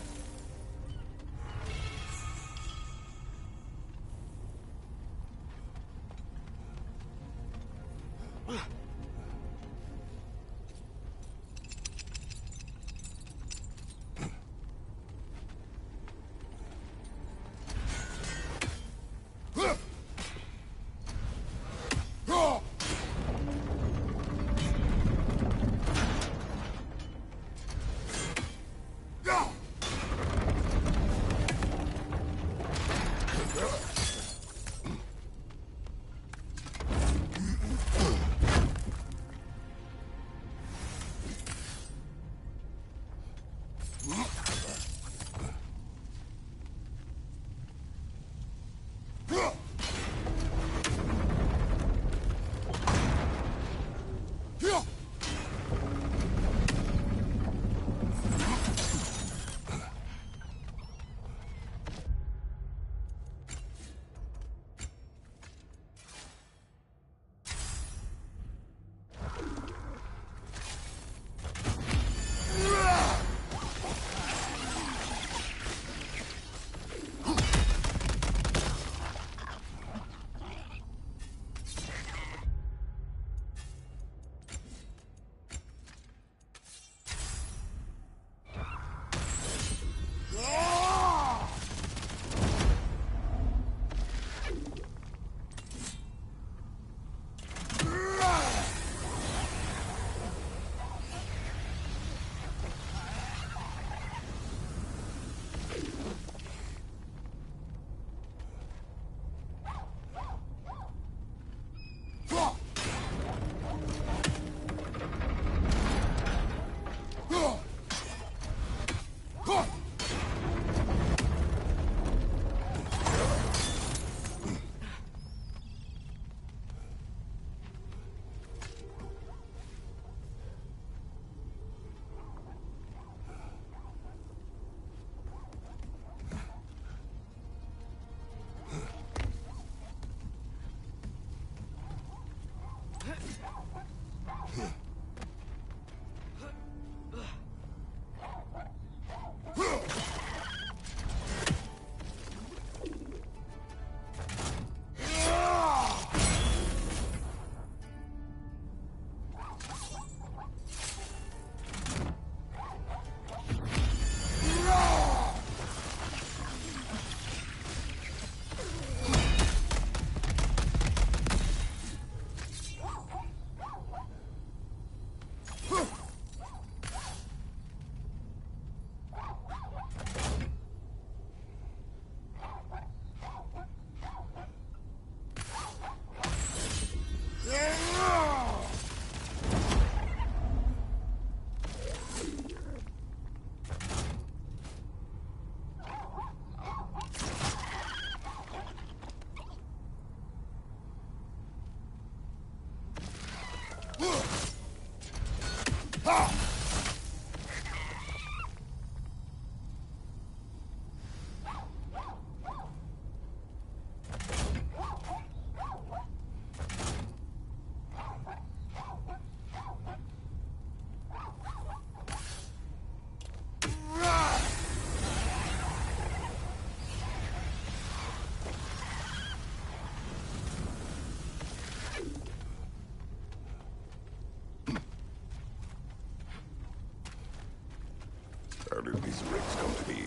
How did these rigs come to be?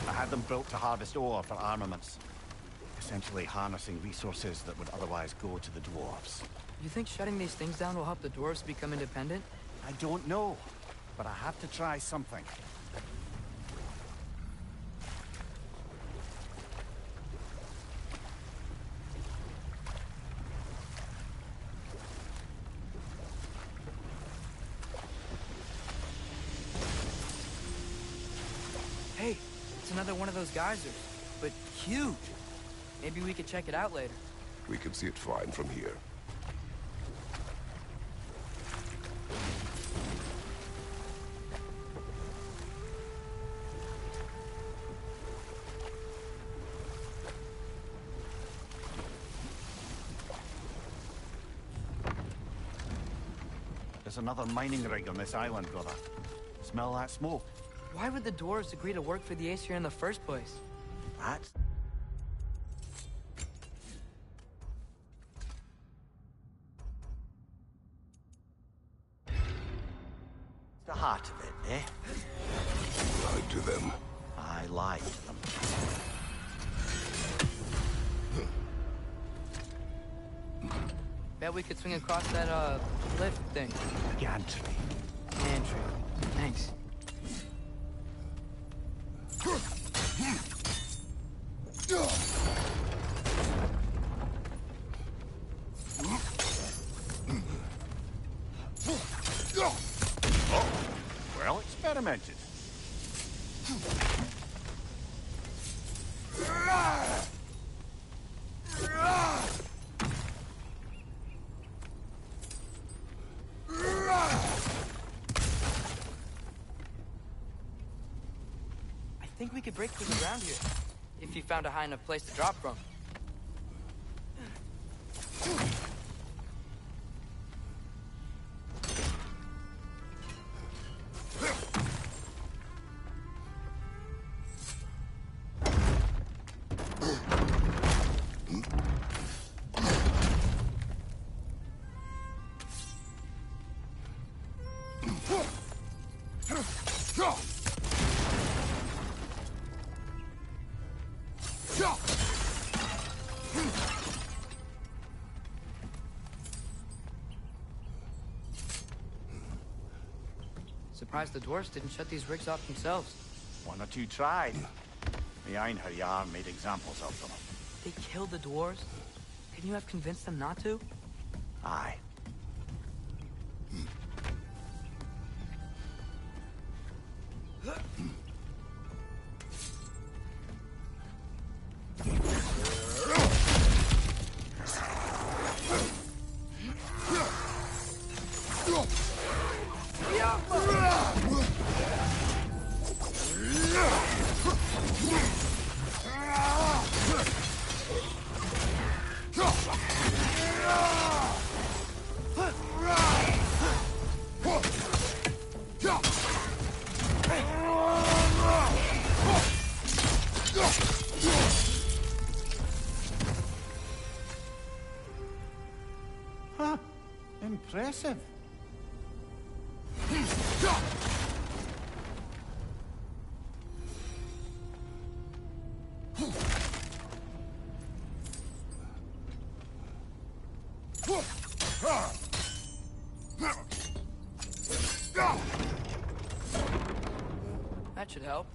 I had them built to harvest ore for armaments. Essentially harnessing resources that would otherwise go to the dwarves. You think shutting these things down will help the dwarves become independent? I don't know, but I have to try something. Hey, it's another one of those geysers, but huge. Maybe we could check it out later. We can see it fine from here. There's another mining rig on this island, brother. Smell that smoke? Why would the dwarves agree to work for the Aesir in the first place? That's... the heart of it, eh? Lied to them. I lied to them. Bet we could swing across that, lift thing. Gantry. Gantry. Thanks. Well experimented. I think we could break through the ground here, if you found a high enough place to drop from. Surprised the dwarves didn't shut these rigs off themselves. One or two tried. The Einherjar made examples of them. They killed the dwarves? Couldn't you have convinced them not to? Aye. Huh. Impressive. That should help.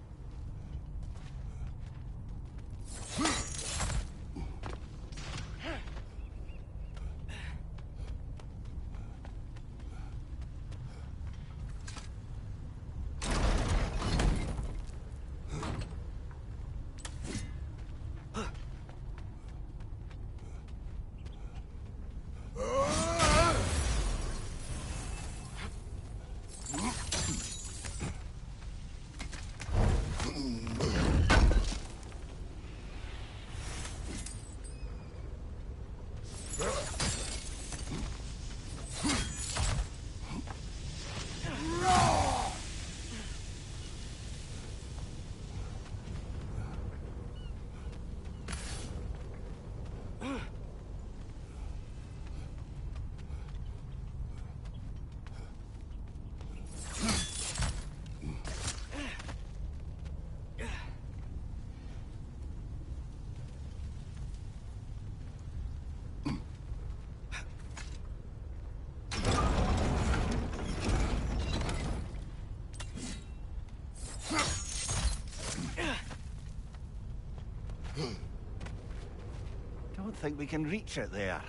think we can reach it there.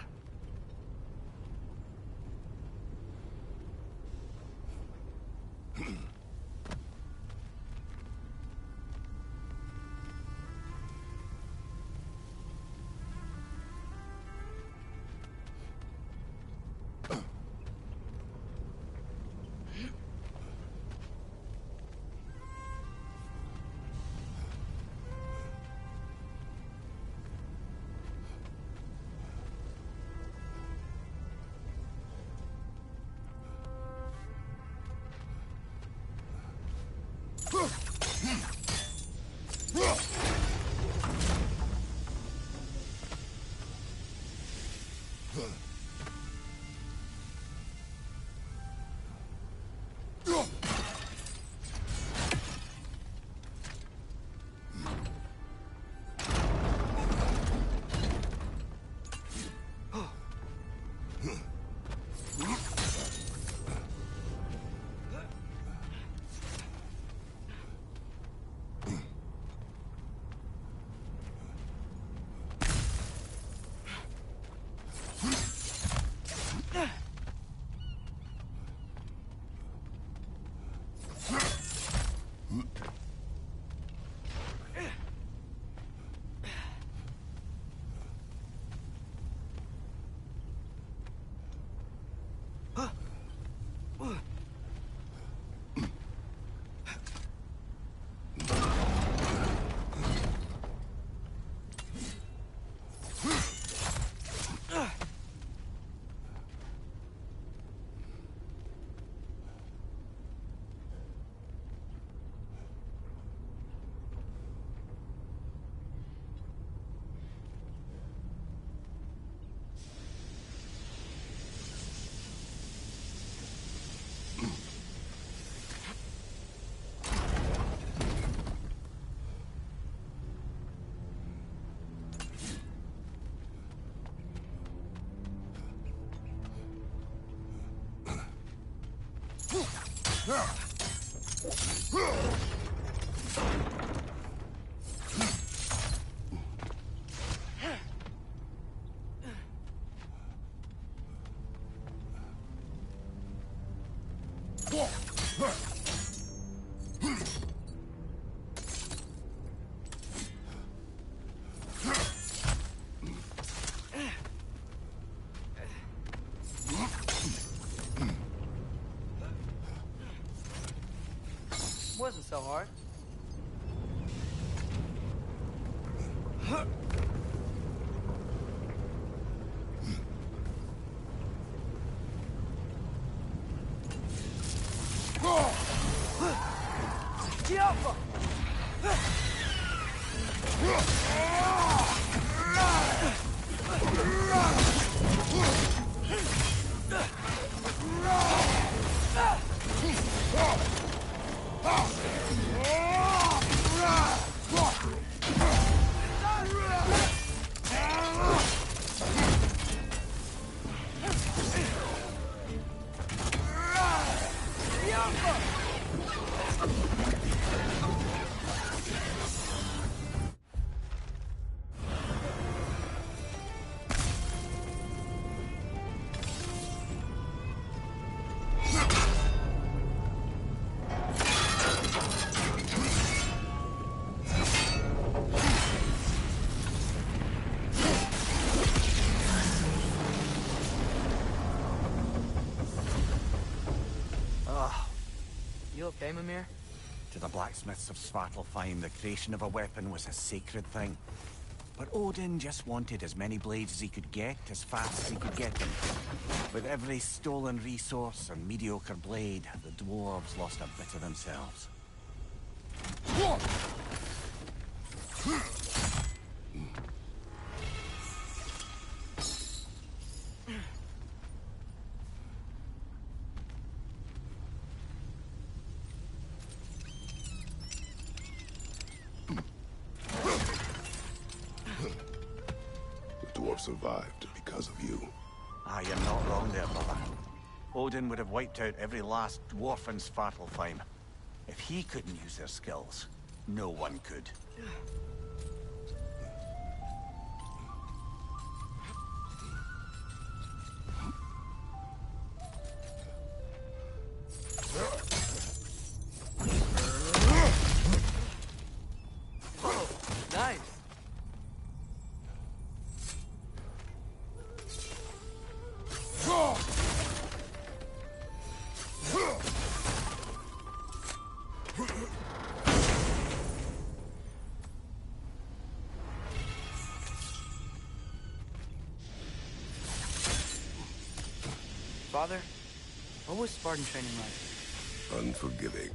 Wasn't so hard. Alpha! You okay, Mimir? To the blacksmiths of Svartalfheim, the creation of a weapon was a sacred thing. But Odin just wanted as many blades as he could get, as fast as he could get them. With every stolen resource and mediocre blade, the dwarves lost a bit of themselves. Survived because of you. Ah, you're not wrong there, brother. Odin would have wiped out every last dwarf in Svartalfheim. If he couldn't use their skills, no one could. Father, what was Spartan training like? Unforgiving.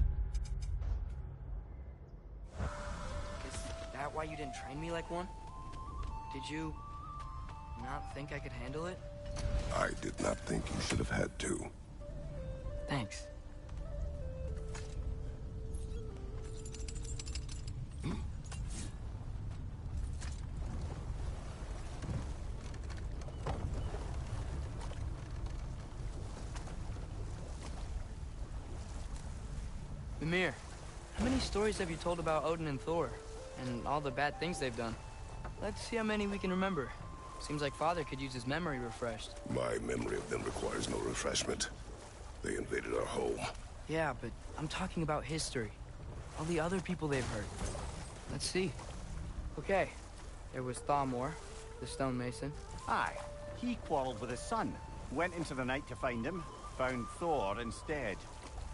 Is that why you didn't train me like one? Did you not think I could handle it? I did not think you should have had to. Thanks. Mimir, how many stories have you told about Odin and Thor? And all the bad things they've done? Let's see how many we can remember. Seems like Father could use his memory refreshed. My memory of them requires no refreshment. They invaded our home. Yeah, but I'm talking about history. All the other people they've hurt. Let's see. Okay, there was Thamor, the stonemason. Aye, he quarreled with his son. Went into the night to find him, found Thor instead.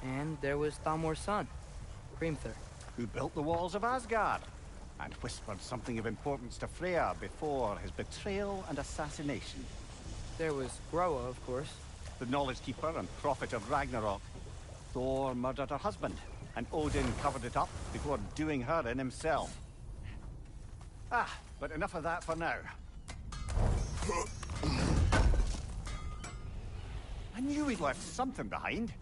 And there was Thamor's son, Hrimthur. Who built the walls of Asgard, and whispered something of importance to Freya before his betrayal and assassination. There was Groa, of course. The knowledge keeper and prophet of Ragnarok. Thor murdered her husband, and Odin covered it up before doing her in himself. Ah, but enough of that for now. I knew we'd left something behind.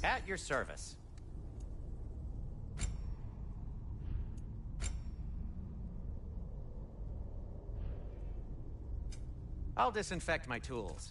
At your service. I'll disinfect my tools.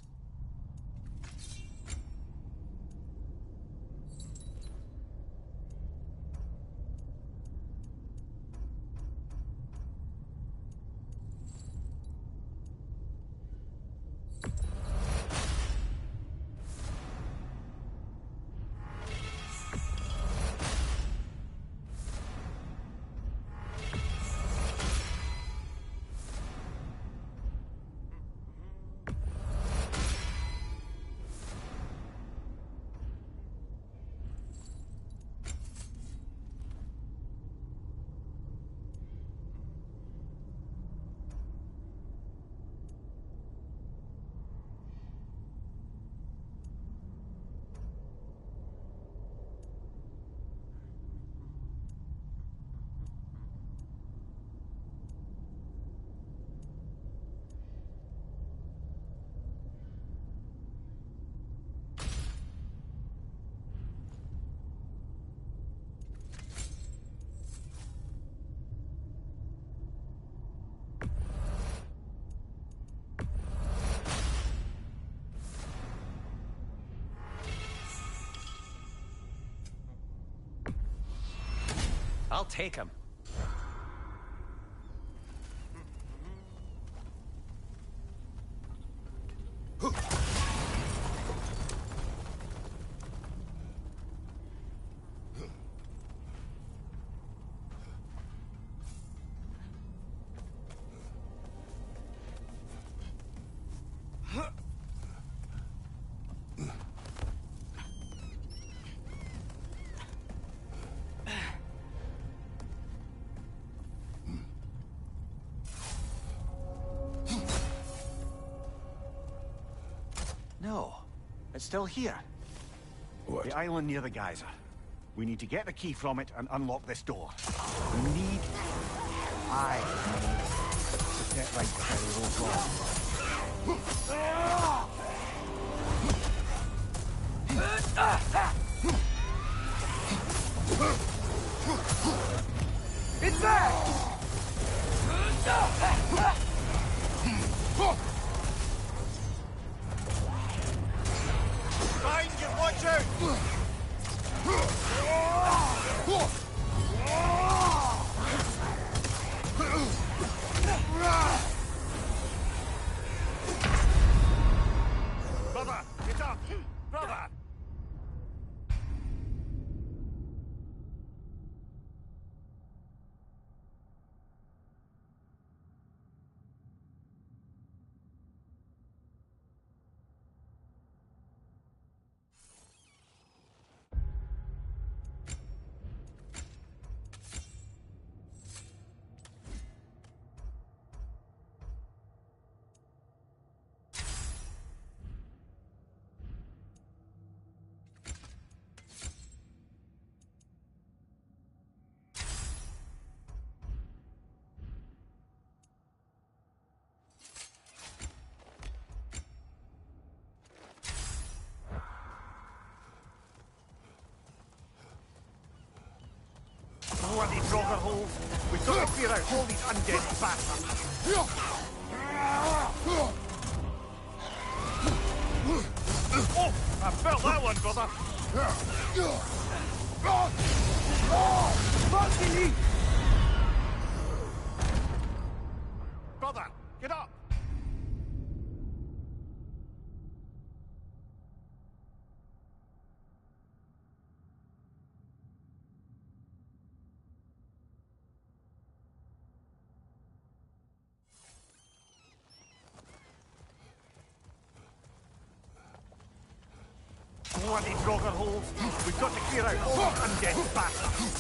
I'll take him. No, it's still here. What? The island near the geyser. We need to get the key from it and unlock this door. We need... I need to get right to the whole It's back! Find you, watch out! Brother, get up! Brother! Bloody Frogger holes. We've got to clear out all these undead bastards. Oh, I felt that one, brother. Brother, get up. Bloody Frogger holes. We've got to clear out all these undead bastards.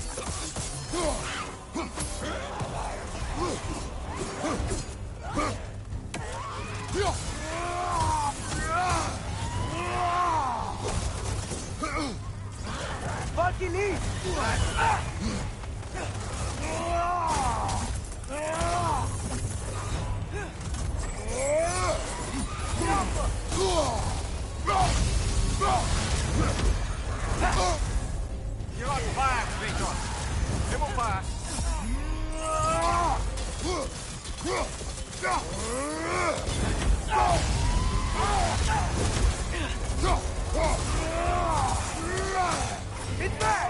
Fucking eat! You're on fire, Kratos. It will pass. It's back!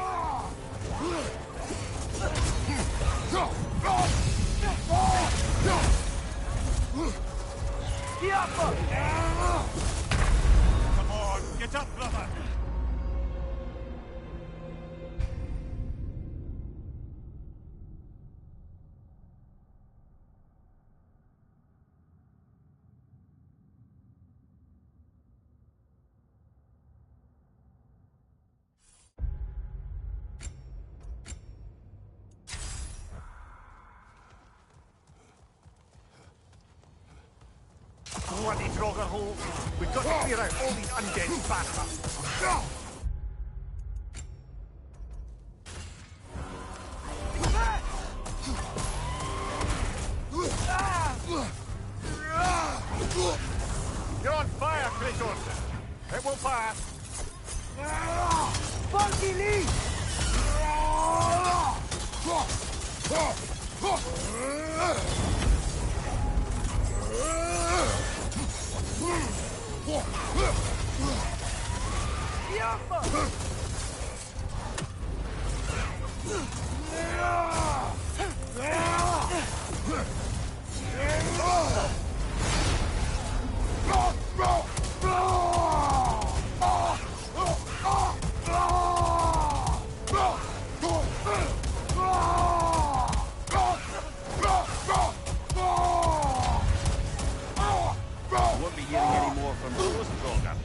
Come on, get up, brother! Bloody Frogger holes. We've got to clear out all these undead bastards. You're on fire, Kratos. It will pass. Funky Lee! Won't be getting any more from those Frogger.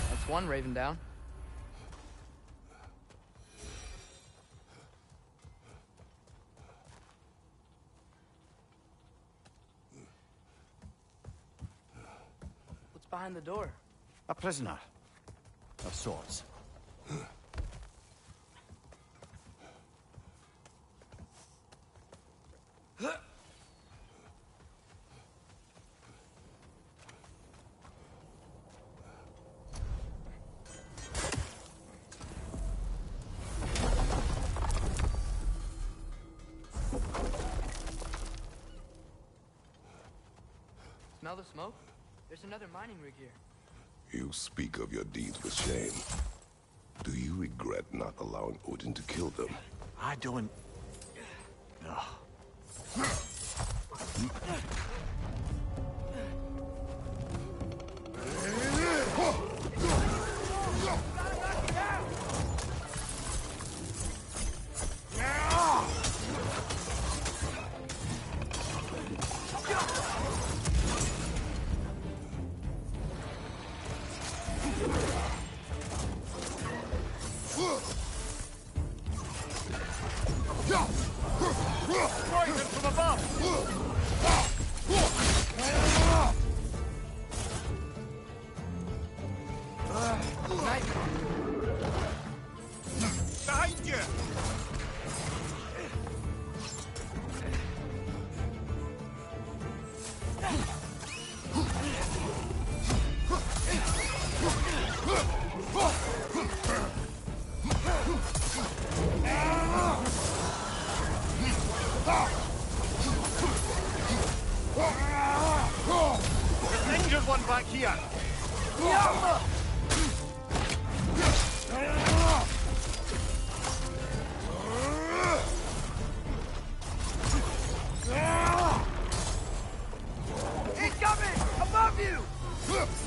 That's one Raven down. What's behind the door? A prisoner. Of sorts. Smell the smoke? There's another mining rig here. You speak of your deeds with shame. Do you regret not allowing Odin to kill them? I don't... No. Poison from above! Behind you! There's an injured one back here! He's coming! Above you!